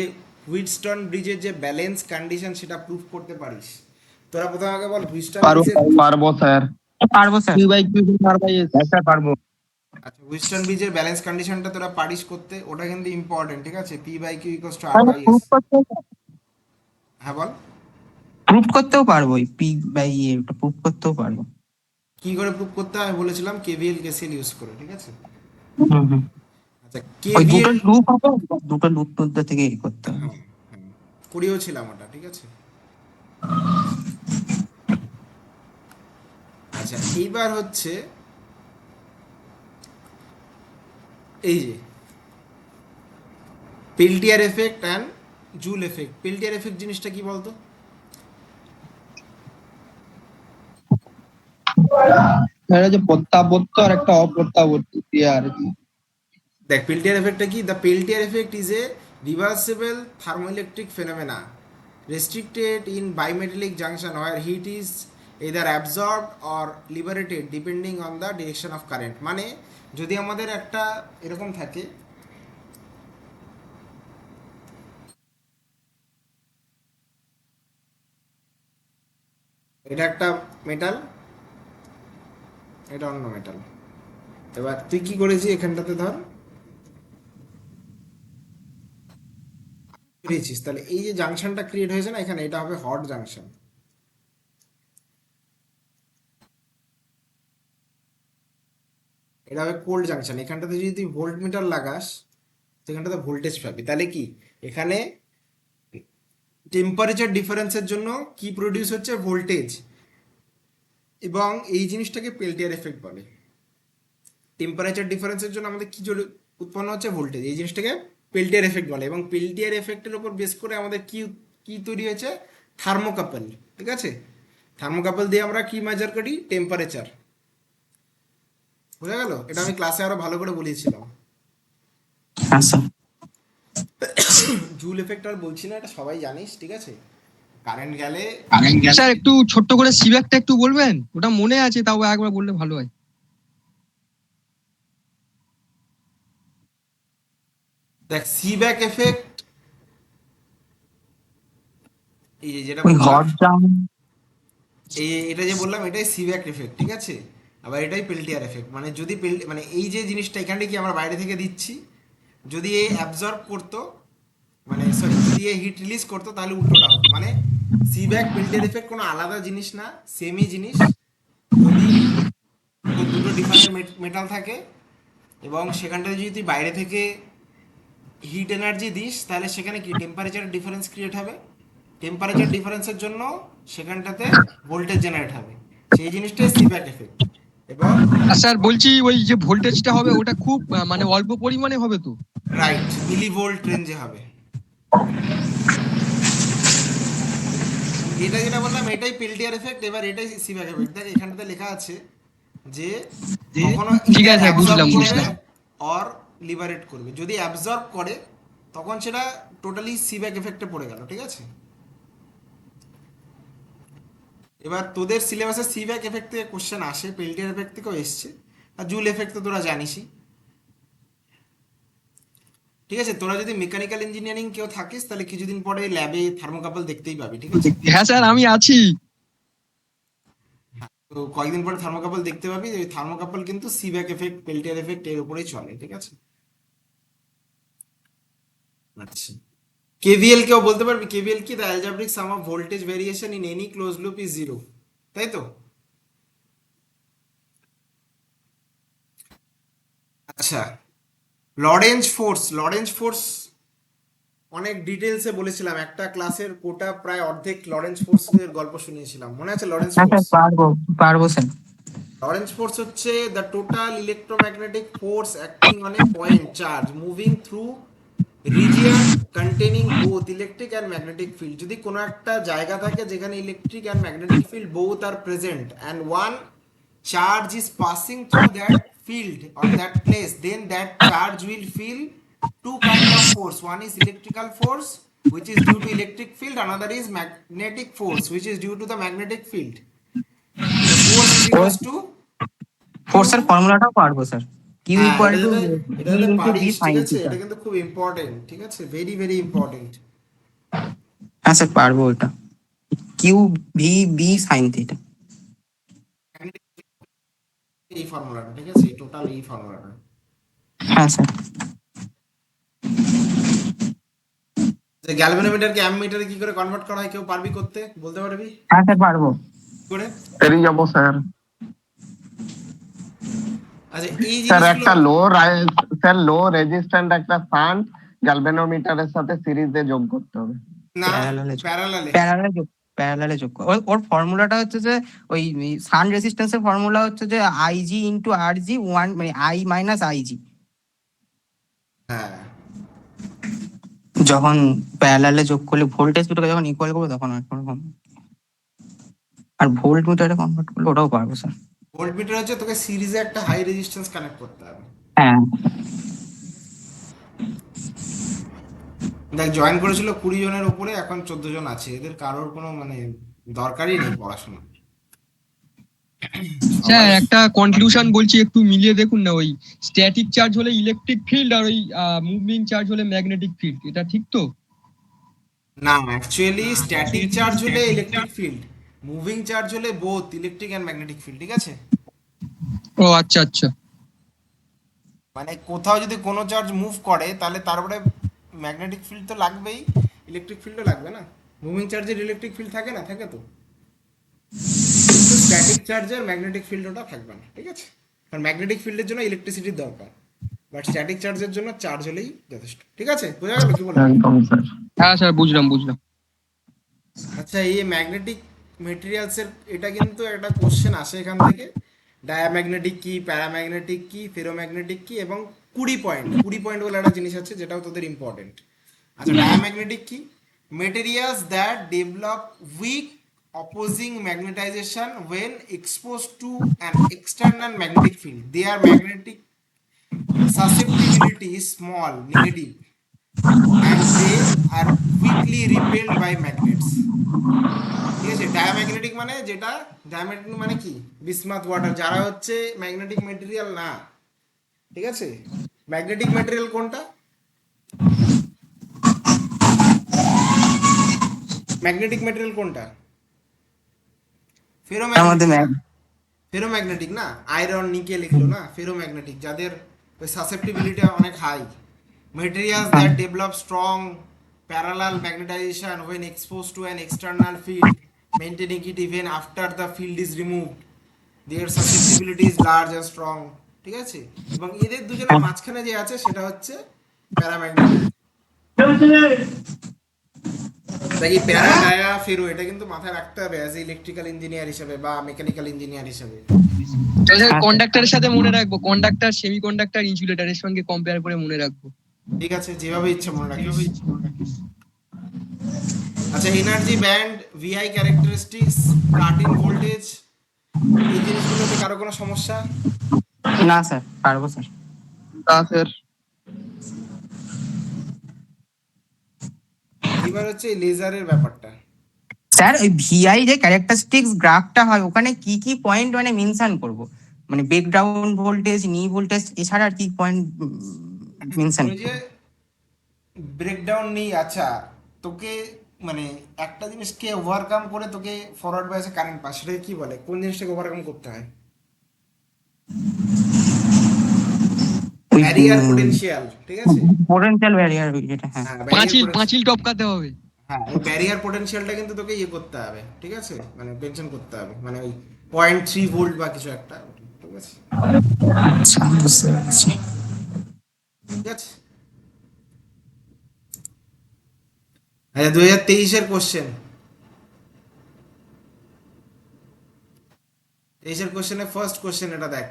হুইটস্টোন ব্রিজের যে ব্যালেন্স কন্ডিশন সেটা প্রুফ করতে পারিস? তোরা প্রথমে আগে বল হুইটস্টোন ব্রিজের। পারবো স্যার। পারবো স্যার। হ্যাঁ স্যার পারবো। আচ্ছা, হুইটস্টোন ব্রিজের ব্যালেন্স কন্ডিশনটা তোরা পারিস করতে? ওটা কিন্তু ইম্পর্টেন্ট, ঠিক আছে। P by Q equals to R by S. হ্যাঁ বল, প্রুফ করতেও পারবো, পি বাই এ প্রুফ করতেও পারবো। কি করে প্রুফ করতে হয়? আমি বলেছিলাম কেভিএল কেসিএল ইউজ করে, ঠিক আছে। হুম হুম। আচ্ছা, ওই দুটো কেভিএল লুপ হবে, দুটো লুপ মধ্যে থেকে এ করতে হবে। করিও ছিলাম ওটা, ঠিক আছে। আচ্ছা, এইবার হচ্ছে এই যে Peltier effect and joule effect. Peltier effect জিনিসটা কি বলতো? এটা যে প্রত্যাবর্ত আর একটা অপ্রত্যাবর্ত ক্রিয়া আর কি। দেখ, পেল্টিয়ার এফেক্টটা কি? The Peltier effect is a reversible thermoelectric phenomena restricted in bimetallic junction where heat is either absorbed or liberated depending on the direction of current। মানে যদি আমাদের একটা এরকম থাকে, এটা একটা মেটাল, এটা অন্য মেটাল। এবার তুই কি করেছিস এখানটাতে, ধর করেছিস, তাহলে এই যে জাংশনটা ক্রিয়েট হয়েছে না এখানে, এটা হবে হট জাংশন। এটা হবে কোল্ড জাংশন। এখানটাতে যদি তুই ভোল্ট মিটার লাগাস সেখানটাতে ভোল্টেজ পাবি। তাহলে কি এখানে টেম্পারেচার ডিফারেন্সের জন্য কি প্রডিউস হচ্ছে? ভোল্টেজ। এবং এই জিনিসটাকে পেল্টিয়ার এফেক্ট বলে। টেম্পারেচার ডিফারেন্সের জন্য আমাদের কি উৎপন্ন হচ্ছে? ভোল্টেজ। এই জিনিসটাকে পেল্টিয়ার এফেক্ট বলে। এবং পেল্টিয়ার এফেক্টের উপর বেস করে আমাদের কি কি তৈরি হয়েছে? থার্মোকাপল, ঠিক আছে। থার্মোকাপল দিয়ে আমরা কি মেজার করি? টেম্পারেচার। বোঝা গেল? এটা আমি ক্লাসে আরো ভালো করে বলেছিলাম। হ্যাঁ স্যার। জুল এফেক্ট আর বলছি না, এটা সবাই জানিস, ঠিক আছে। কারেন্ট গেলে স্যার একটু ছোট্ট করে সিব্যাকটা একটু বলবেন? ওটা মনে আছে, তাও একবার বললে ভালো হয়। দেখ, সিব্যাক এফেক্ট, এই যে যেটা ওই বললাম, হট জাম। এটা যে বললাম এটাই সিব্যাক এফেক্ট, ঠিক আছে। আবার এটাই পেল্টিয়ার এফেক্ট। মানে যদি মানে এই যে জিনিসটা এখানে কি আমরা বাইরে থেকে দিচ্ছি, যদি এ অ্যাবজর্ব করতো, মানে সরি, যদি এ হিট রিলিজ করতো তাহলে উল্টোটা হতো। মানে সিব্যাক পেল্টিয়ার এফেক্ট কোনো আলাদা জিনিস না, সেমই জিনিস। যদি দুটো ডিফারেন্ট মেটাল থাকে এবং সেখানটাতে যদি তুই বাইরে থেকে হিট এনার্জি দিস, তাহলে সেখানে কি টেম্পারেচার ডিফারেন্স ক্রিয়েট হবে। টেম্পারেচার ডিফারেন্সের জন্য সেখানটাতে ভোল্টেজ জেনারেট হবে। সেই জিনিসটাই সিব্যাক এফেক্ট। এবং স্যার বলছি ওই যে ভোল্টেজটা হবে ওটা খুব মানে অল্প পরিমাণে হবে তো? রাইট, মিলিভোল্ট রেঞ্জে হবে। এটা যেটা বললাম এটাই পেল্টিয়ার এফেক্ট। এবার এটাই সিব্যাক এফেক্ট। দেখ এখানটাতে লেখা আছে যে কখনো ঠিক আছে, বুঝলাম, বুঝলাম। অর লিবারেট করবে। যদি অ্যাবজর্ব করে তখন সেটা টোটালি সিব্যাক এফেক্টে পড়ে গেল, ঠিক আছে। এবার তোদের সিলেবাসে সিব্যাক এফেক্ট থেকে কোশ্চেন আসে, পেল্টিয়ার এফেক্ট থেকেও এসছে, আর জুল এফেক্ট তো তোরা জানিসই, ঠিক আছে। তোরা যদি মেকানিক্যাল ইঞ্জিনিয়ারিং কেউ থাকিস তাহলে কিছুদিন পরে ল্যাবে থার্মোকাপল দেখতেই পাবি, ঠিক আছে। হ্যাঁ স্যার, আমি আছি। তো কয়েকদিন পরে থার্মোকাপল দেখতে পাবি। ওই থার্মোকাপল কিন্তু সিব্যাক এফেক্ট, পেল্টিয়ার এফেক্ট এর উপরেই চলে, ঠিক আছে। আচ্ছা, কেভিএল কেউ বলতে পারবি? কেভিএল কি? The algebraic some of voltage variation in any close loop is zero, তাই তো? আচ্ছা, লরেঞ্জ ফোর্স অনেক ডিটেলসে বলেছিলাম। একটা ক্লাসের কোটা প্রায় অর্ধেক লরেঞ্জ ফোর্সের গল্প শুনিয়েছিলাম, মনে আছে? লরেঞ্জ হ্যাঁ স্যার, ফোর্স, পারবো পারবো স্যার। লরেঞ্জ ফোর্স হচ্ছে the total electromagnetic force acting on a point charge moving through region containing both electric and magnetic field. যদি কোনো একটা জায়গা থাকে যেখানে electric and magnetic field both are present and one charge is passing through that field or that place, then that charge will feel two kind of force. One is electrical force, which is due to electric field. Another is magnetic force, which is due to the magnetic field. The force is equals to ফোর্সের Q. ফর্মুলাটাও পারবো sir, Q হ্যাঁ, equal এটা two যাতে এটা ই যাতে into B পারিস, ঠিক sign আছে, থিটা। এটা কিন্তু খুব ইম্পর্টেন্ট, ঠিক আছে, ভেরি ভেরি ইম্পর্টেন্ট। হ্যাঁ স্যার পারবো ওটা, Q V B sine theta. এই ফর্মুলাটা, ঠিক আছে, টোটাল এই ফর্মুলাটা। হ্যাঁ স্যার। যে গ্যালভানোমিটারকে অ্যামমিটারে কি করে কনভার্ট করা হয়, কেউ পারবি করতে, বলতে পারবি হ্যাঁ স্যার পারবো। কি করে? পেরিয়ে যাবো স্যার। আচ্ছা এই স্যার জিনিসগুলো একটা স্যার লো রেজিস্ট্যান্ট একটা শান্ট গ্যালভানোমিটারের সাথে সিরিজে যোগ করতে হবে। না, প্যারালালে প্যারালালে। প্যারালালে যোগ ওর ফর্মুলাটা হচ্ছে যে ওই সান রেজিস্ট্যান্সের ফর্মুলা হচ্ছে যে আইজি ইন্টু আর জি ওয়ান, মানে আই মাইনাস আইজি। হ্যাঁ, যখন প্যারালালে যোগ করলে ভোল্টেজ দুটোকে যখন ইকুয়াল করবো তখন একরকম। আর ভোল্ট মিটারে কনভার্ট করলে ওটাও পারবো স্যার। ভোল্টমিটার হচ্ছে তোকে সিরিজে একটা হাই রেজিস্ট্যান্স কানেক্ট করতে হবে। হ্যাঁ দেখ জয়েন করেছিল 20 জনের উপরে, এখন 14 জন আছে, এদের কারোর কোনো মানে দরকারই নেই পড়াশোনা। স্যার সবাই একটা কনক্লুশন বলছি, একটু মিলিয়ে দেখুন না, ওই স্ট্যাটিক চার্জ হলে ইলেকট্রিক ফিল্ড আর ওই মুভিং চার্জ হলে ম্যাগনেটিক ফিল্ড, এটা ঠিক তো? না, অ্যাকচুয়ালি স্ট্যাটিক চার্জ হলে ইলেকট্রিক ফিল্ড, মুভিং চার্জ হলে both electric and magnetic field, ঠিক আছে। ও আচ্ছা আচ্ছা। মানে কোথাও যদি কোনো চার্জ মুভ করে তাহলে তারপরে ম্যাগনেটিক ফিল্ড তো লাগবেই, ইলেকট্রিক ফিল্ডও লাগবে না। মুভিং চার্জের ইলেকট্রিক ফিল্ড থাকে না, থাকে তো, কিন্তু স্ট্যাটিক চার্জের ম্যাগনেটিক ফিল্ড ওটা থাকবে না, ঠিক আছে। কারণ ম্যাগনেটিক ফিল্ডের জন্য ইলেকট্রিসিটির দরকার, বাট স্ট্যাটিক চার্জের জন্য চার্জ হলেই যথেষ্ট, ঠিক আছে, বোঝা গেল কি বললাম? একদম স্যার। হ্যাঁ স্যার বুঝলাম বুঝলাম। আচ্ছা এই ম্যাগনেটিক মেটেরিয়ালসের এটা কিন্তু একটা কোশ্চেন আসে এখান থেকে, ডায়াম্যাগনেটিক কি, প্যারাম্যাগনেটিক কি, ফেরোম্যাগনেটিক কি, এবং 20 পয়েন্ট বলে একটা জিনিস আছে যেটাও তোদের ইম্পর্টেন্ট। আচ্ছা ডায়াম্যাগনেটিক কি? Materials that develop weak opposing magnetization when exposed to an external magnetic field. Their magnetic susceptibility is small, negative, and they are quickly repelled by magnets. ঠিক আছে, ডায়াম্যাগনেটিক মানে যেটা, ডায়াম্যাগনেটিক মানে কি, বিসমাথ ওয়াটার, যারা হচ্ছে magnetic material না, ঠিক আছে। ম্যাগনেটিক মেটেরিয়াল কোনটা? ম্যাগনেটিক মেটেরিয়াল কোনটা? ফেরোম্যাগনেটিক না, আয়রন নিকেল এগুলো না, ফেরোম্যাগনেটিক, যাদের ওই সাসেপ্টিবিলিটি অনেক high. Materials that develop strong parallel magnetization when exposed to an external field, maintaining it even after the field is removed. Their susceptibility is large and strong, ঠিক আছে। এবং এদের দুজনের মাঝখানে যে আছে সেটা হচ্ছে প্যারাম্যাগনেটিক। দেখি প্যারা ডায়া ফেরো, এটা কিন্তু মাথায় রাখতে হবে অ্যাজ ইলেকট্রিক্যাল ইঞ্জিনিয়ার হিসেবে বা মেকানিক্যাল ইঞ্জিনিয়ার হিসেবে। কন্ডাক্টরের সাথে মনে রাখবো, কন্ডাক্টর সেমিকন্ডাক্টর ইনসুলেটরের সঙ্গে কম্পেয়ার করে মনে রাখবো। ঠিক আছে, যেভাবে ইচ্ছে মনে রাখিস। আচ্ছা energy band, VI characteristics, cut in voltage, এই জিনিসগুলোতে কারো কোনো সমস্যা? না স্যার পারবো স্যার। তা স্যার এবার হচ্ছে লেজারের ব্যাপারটা। স্যার ওই ভিআই যে ক্যারেক্টারিস্টিক্স গ্রাফটা হয় ওখানে কি কি পয়েন্ট মানে মেনশন করব, মানে ব্রেকডাউন ভোল্টেজ, নি ভোল্টেজ, এছাড়া আর কি পয়েন্ট মেনশন? ওই যে ব্রেকডাউন নেই, আচ্ছা তোকে মানে একটা জিনিসকে ওভারকাম করে তোকে ফরওয়ার্ড বাইসে কারেন্ট পাস, সেটাকে কি বলে, কোন জিনিসটাকে ওভারকাম করতে হয়? ব্যারিয়ার পোটেনশিয়াল, ঠিক আছে, পোটেনশিয়াল ব্যারিয়ার যেটা। হ্যাঁ হ্যাঁ পাঁচিল টপকাতে হবে। হ্যাঁ এই ব্যারিয়ার পোটেনশিয়ালটা কিন্তু তোকে ইয়ে করতে হবে, ঠিক আছে, মানে মেনশন করতে হবে, মানে ওই 0.3 ভোল্ট বা কিছু একটা, ঠিক আছে, আচ্ছা বুঝতে পারছি। ঠিক আছে। আচ্ছা 2023-এর কোশ্চেন, 23-এর কোশ্চেনে ফার্স্ট কোশ্চেন এটা দেখ,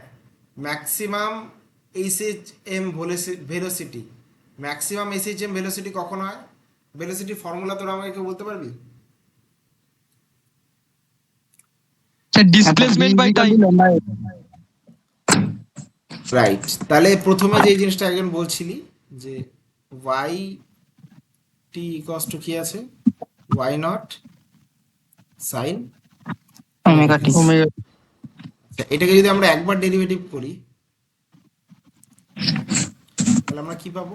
maximum HM velocity, maximum HM velocity কখন হয়? ভেলোসিটি ফর্মুলা তোরা আমাকে কেউ বলতে পারবি? Sir displacement by time. Right, তাহলে প্রথমে যে জিনিসটা একজন বলছিলি যে ওয়াই টি ইকুয়ালস টু কি আছে, Y naught sine omega T. Omega. এটাকে যদি আমরা একবার ডেরিভেটিভ করি তাহলে আমরা কি পাবো,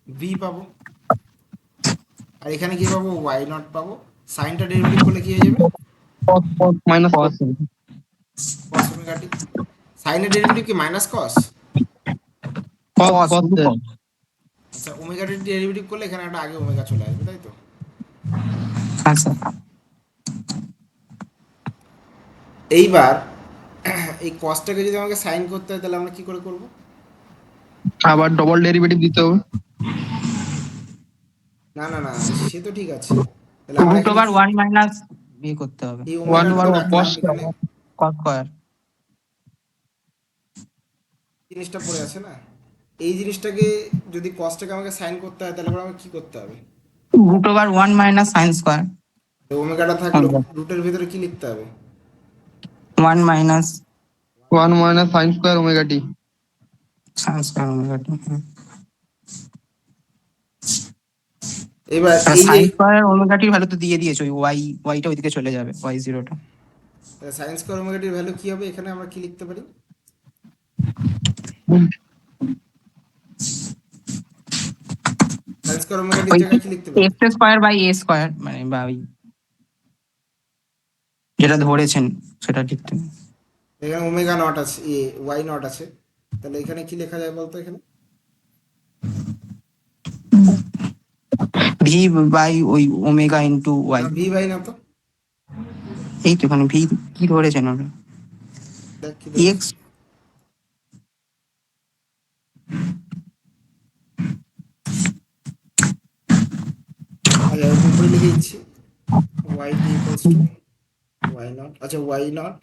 ভি পাবো, আর এখানে কি পাবো, ওয়াই নট পাবো। সাইনটা ডেরিভেটিভ করলে কি হয়ে যাবে, কস মাইনাস কস। কস ওমেগা টি। সাইনের ডেরিভেটিভ কি মাইনাস কস? কস Cos, কস শুধু cos। আচ্ছা, ওমেগা টি ডেরিভেটিভ করলে এখানে একটা আগে ওমেগা চলে আসবে, তাই তো? হ্যাঁ স্যার। এইবার এই কসটাকে যদি আমাকে সাইন করতে হয় তাহলে আমরা কি করে করব? আবার ডবল ডেরিভেটিভ দিতে হবে। না না না, সে তো ঠিক আছে। তাহলে আমরা রুট এখানে ওভার ওয়ান মাইনাস ইয়ে করতে হবে, এই ওয়ান ওমেগাটা ওভার রাখলাম কস। এখানে, কস স্কয়ার। জিনিসটা পড়ে আছে না, এই জিনিসটাকে যদি কসটাকে আমাকে সাইন করতে হয় তাহলে এবার আমাকে কি করতে হবে? Root over one minus sine square. ওমেগাটা থাকলো, রুটের ভিতরে কি লিখতে হবে? One minus one minus sine square omega T. Sine square omega T. এবার এই যে সাইন স্কয়ার ওমেগা টির ভ্যালু তো দিয়ে দিয়েছো, ওই ওয়াইটা ওইদিকে চলে যাবে, ওয়াই জিরোটা। সাইন স্কয়ার ওমেগাটির ভ্যালু কি হবে, এখানে আমরা কি লিখতে পারি? সাইন স্কয়ার ওমেগাটির ওই জায়গায় কি লিখতে পারি? X square by A square, মানে বা ওই যেটা ধরেছেন সেটা লিখতে হবে। এখানে ওমেগা নট আছে, ওয়াই নট আছে, তাহলে এখানে কি লেখা যায় বলতো? এখানে ভি বাই ওই omega into Y. V by না তো, এই তো এখানে ভি কি ধরেছেন ওটা, দেখ কি ধরেছে। এক্স। আচ্ছা, উপরে লিখে দিচ্ছি Y T equals to Y naught. আচ্ছা, ওয়াই নট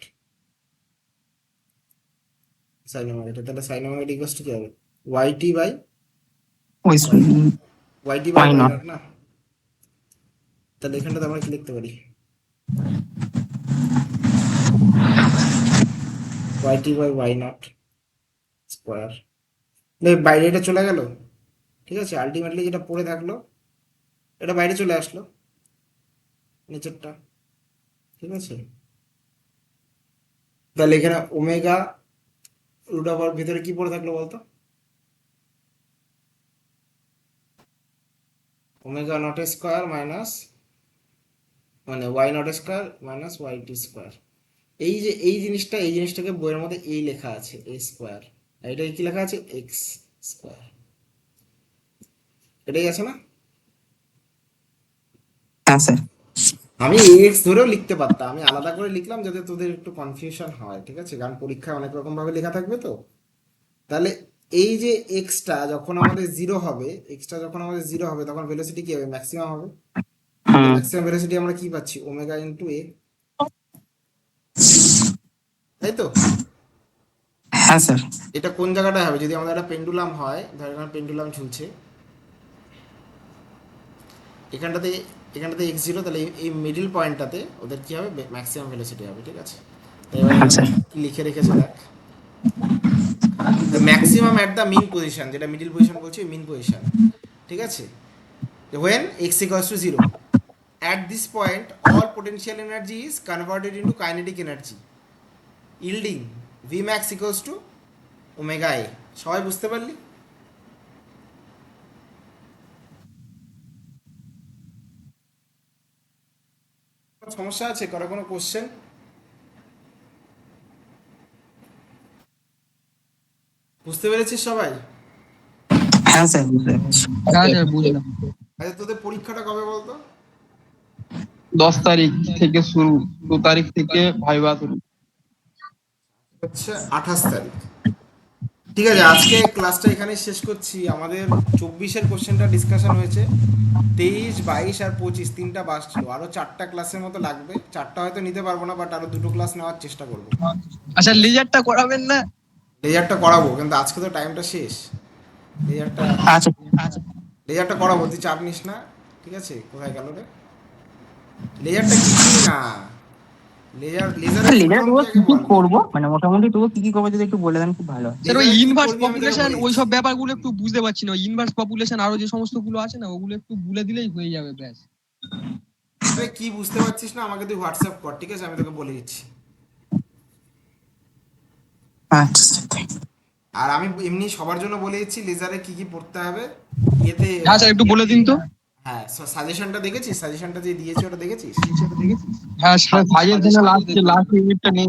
সাইন ওমেগা, তাহলে সাইন ওমেগা ইকুয়ালস টু কি হবে, ওয়াই টি বাই ওই Y T by Y Y naught. Naught না? তাহলে এখানটাতে আমরা কি লিখতে পারি, Y T by Y naught square. বাইরে এটা চলে গেল, ঠিক আছে, আলটিমেটলি যেটা পড়ে থাকলো এটা বাইরে চলে আসলো নিচেরটা, ঠিক আছে। তাহলে এখানে ওমেগা রুট ওভার ভিতরে কি পড়ে থাকলো বলতো, ওমেগা নট স্কোয়ার মাইনাস, মানে Y naught square minus Y T square. এই যে এই জিনিসটা, এই জিনিসটাকে বইয়ের মধ্যে এই লেখা আছে এ স্কোয়ার, আর এটা কি লেখা আছে এক্স স্কোয়ার, এটাই আছে না? হ্যাঁ স্যার। আমি এক্স ধরেও লিখতে পারতাম, আমি আলাদা করে লিখলাম যাতে তোদের একটু কনফিউশন হয়, ঠিক আছে, কারণ পরীক্ষায় অনেক রকম ভাবে লেখা থাকবে তো। তাহলে এই যে এক্সটা যখন আমাদের জিরো হবে, এক্সটা যখন আমাদের জিরো হবে তখন ভেলোসিটি কি হবে, ম্যাক্সিমাম হবে। হুম। ম্যাক্সিমাম ভেলোসিটি আমরা কি পাচ্ছি, ওমেগা ইনটু এ, তাই তো? হ্যাঁ স্যার। এটা কোন জায়গাটায় হবে, যদি আমাদের একটা পেন্ডুলাম হয়, ধর এখানে পেন্ডুলাম ঝুলছে এখানটাতে, এখানটাতে এক্স জিরো, তাহলে এই মিডিল পয়েন্টটাতে ওদের কি হবে, ম্যাক্সিমাম ভেলোসিটি হবে, ঠিক আছে। তাই এবার আচ্ছা। কি লিখে রেখেছে দেখ, the maximum at the mean position, যেটা মিডিল পজিশন বলছি, মিন পজিশন, ঠিক আছে, when x equals to 0, at this point all potential energy is converted into kinetic energy yielding v max equals to omega a। সবাই বুঝতে পারলি? কোনো সমস্যা আছে, কারো কোনো কোশ্চেন? বুঝতে পেরেছিস সবাই? হ্যাঁ স্যার বুঝতে পারছি। হ্যাঁ স্যার বুঝলাম। আচ্ছা, তোদের পরীক্ষাটা কবে বলতো? 10 তারিখ থেকে শুরু, 2 তারিখ থেকে ভাইবা শুরু। হচ্ছে 28 তারিখ। ঠিক আছে, আজকে ক্লাসটা এখানে শেষ করছি। আমাদের 24-এর কোশ্চেনটা ডিসকাশন হয়েছে, 23, 22 আর 25 তিনটা বাঁচলো, আরও 4টা ক্লাসের মতো লাগবে। 4টা হয়তো নিতে পারবো না, বাট আরও 2টো ক্লাস নেওয়ার চেষ্টা করবো। আচ্ছা লেজারটা করাবেন না? লেজারটা করাবো, কিন্তু আজকে তো টাইমটা শেষ। লেজারটা আচ্ছা আচ্ছা। লেজারটা করাবো, তুই চাপ নিস না, ঠিক আছে। কোথায় গেল রে লেজারটা? কিছুই না, লেজার লেজারের লেজার ফুল ফর্ম তবুও কি কি আগে কি বল? করবো, মানে মোটামুটি তবুও কি কি করবো যদি একটু বলে দেন খুব ভালো হয়। স্যার ওই লেজারে কি ইনভার্স করবি আমি তোকে পপুলেশন বলে ওই দিচ্ছি। সব ব্যাপারগুলো একটু বুঝতে পারছি না, ইনভার্স পপুলেশন আরো যে সমস্ত গুলো আছে না ওগুলো একটু বলে দিলেই হয়ে যাবে ব্যাস। আরে কি বুঝতে পারছিস না আমাকে তুই হোয়াটসঅ্যাপ কর, ঠিক আছে, আমি তোকে বলে দিচ্ছি। আচ্ছা আর আমি এমনি সবার জন্য বলে দিচ্ছি লেজারে কি কি পড়তে হবে ইয়েতে। হ্যাঁ স্যার একটু বলে দিন তো। হ্যাঁ, সাজেশনটা দেখেছিস? সাজেশনটা যে দিয়েছে ওটা দেখেছিস? হ্যাঁ স্যার সাজেশনে লাস্ট ইউনিটটা নেই।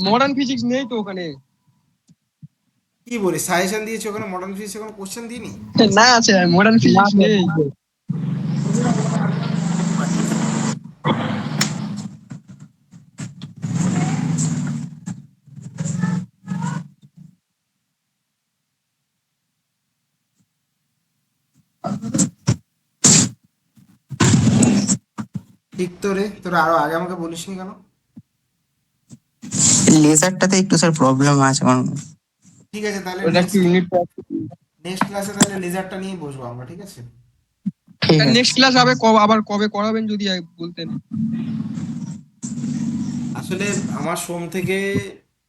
মডার্ন ফিজিক্স নেই তো ওখানে। কি বলিস, সাজেশন দিয়েছে ওখানে, মডার্ন ফিজিক্স কোনো কোশ্চেন দিইনি? না স্যার মডার্ন না ফিজিক্স স্যার, নেই। ঠিক তো রে, তোরা আরো আগে আমাকে বলিসনি কেন? লেজারটাতে একটু স্যার প্রবলেম আছে কারণ ঠিক আছে, তাহলে ওটা একটু ইউনিটটা নেক্সট ক্লাসে তাহলে লেজারটা নিয়ে বসবো আমরা, ঠিক আছে? ঠিক আছে। নেক্সট ক্লাস হবে আবার কবে করাবেন যদি বলতেন। আসলে আমার সোম থেকে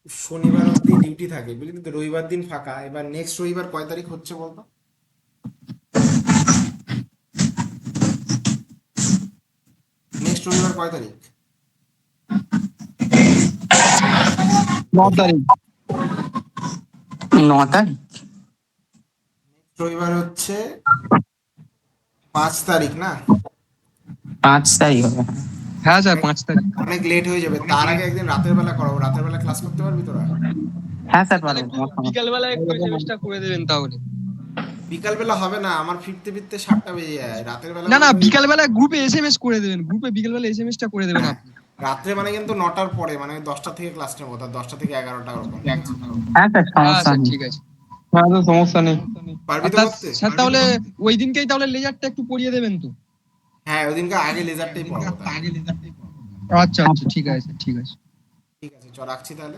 শনিবার অবধি ডিউটি থাকে বুঝলি তো, রবিবার দিন ফাঁকা। এবার নেক্সট রবিবার কয় তারিখ হচ্ছে বলতো? নেক্সট রবিবার কয় তারিখ? 9 তারিখ। 9 তারিখ। রবিবার হচ্ছে 5 তারিখ না? 5 তারিখ হবে। হ্যাঁ স্যার 5 তারিখ। অনেক লেট হয়ে যাবে, তার আগে একদিন রাতের বেলা করাবো। রাতের বেলা ক্লাস করতে পারবি তোরা? হ্যাঁ স্যার তাহলে পারবো, একটু কোনো সমস্যা নেই। বিকাল বেলা একটু এসএমএসটা করে দেবেন তাহলে। বিকাল বেলা হবে না, আমার ফিরতে ফিরতে 7টা বেজে যায়। রাতের বেলা না না বলতে- বিকাল বেলা গ্রুপে এসএমএস করে দেবেন, গ্রুপে বিকাল বেলা এসএমএসটা করে দেবেন আপনি। রাত্রে মানে কিন্তু 9টার পরে, মানে 10টা থেকে ক্লাস নেবো, তার 10টা থেকে 11টা ওরকম, ঠিক আছে? হ্যাঁ স্যার হ্যাঁ সমস্যা স্যার নেই। ঠিক আছে। হ্যাঁ স্যার, সমস্যা নেই। পারবি তো করতে? স্যার তাহলে ওই দিনকেই তাহলে লেজারটা একটু পড়িয়ে দেবেন তো। হ্যাঁ, ওইদিনকে আগে লেজারটাই পড়াবো তাহলে। আচ্ছা আচ্ছা ঠিক আছে ঠিক আছে। ঠিক আছে, চ রাখছি তাহলে।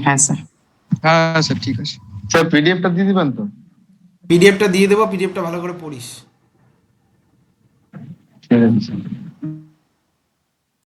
হ্যাঁ স্যার। হ্যাঁ স্যার ঠিক আছে। স্যার পিডিএফটা দিয়ে দিবেন তো? পিডিএফটা দিয়ে দেবো, পিডিএফটা ভালো করে পড়িস। ঠিক আছে স্যার।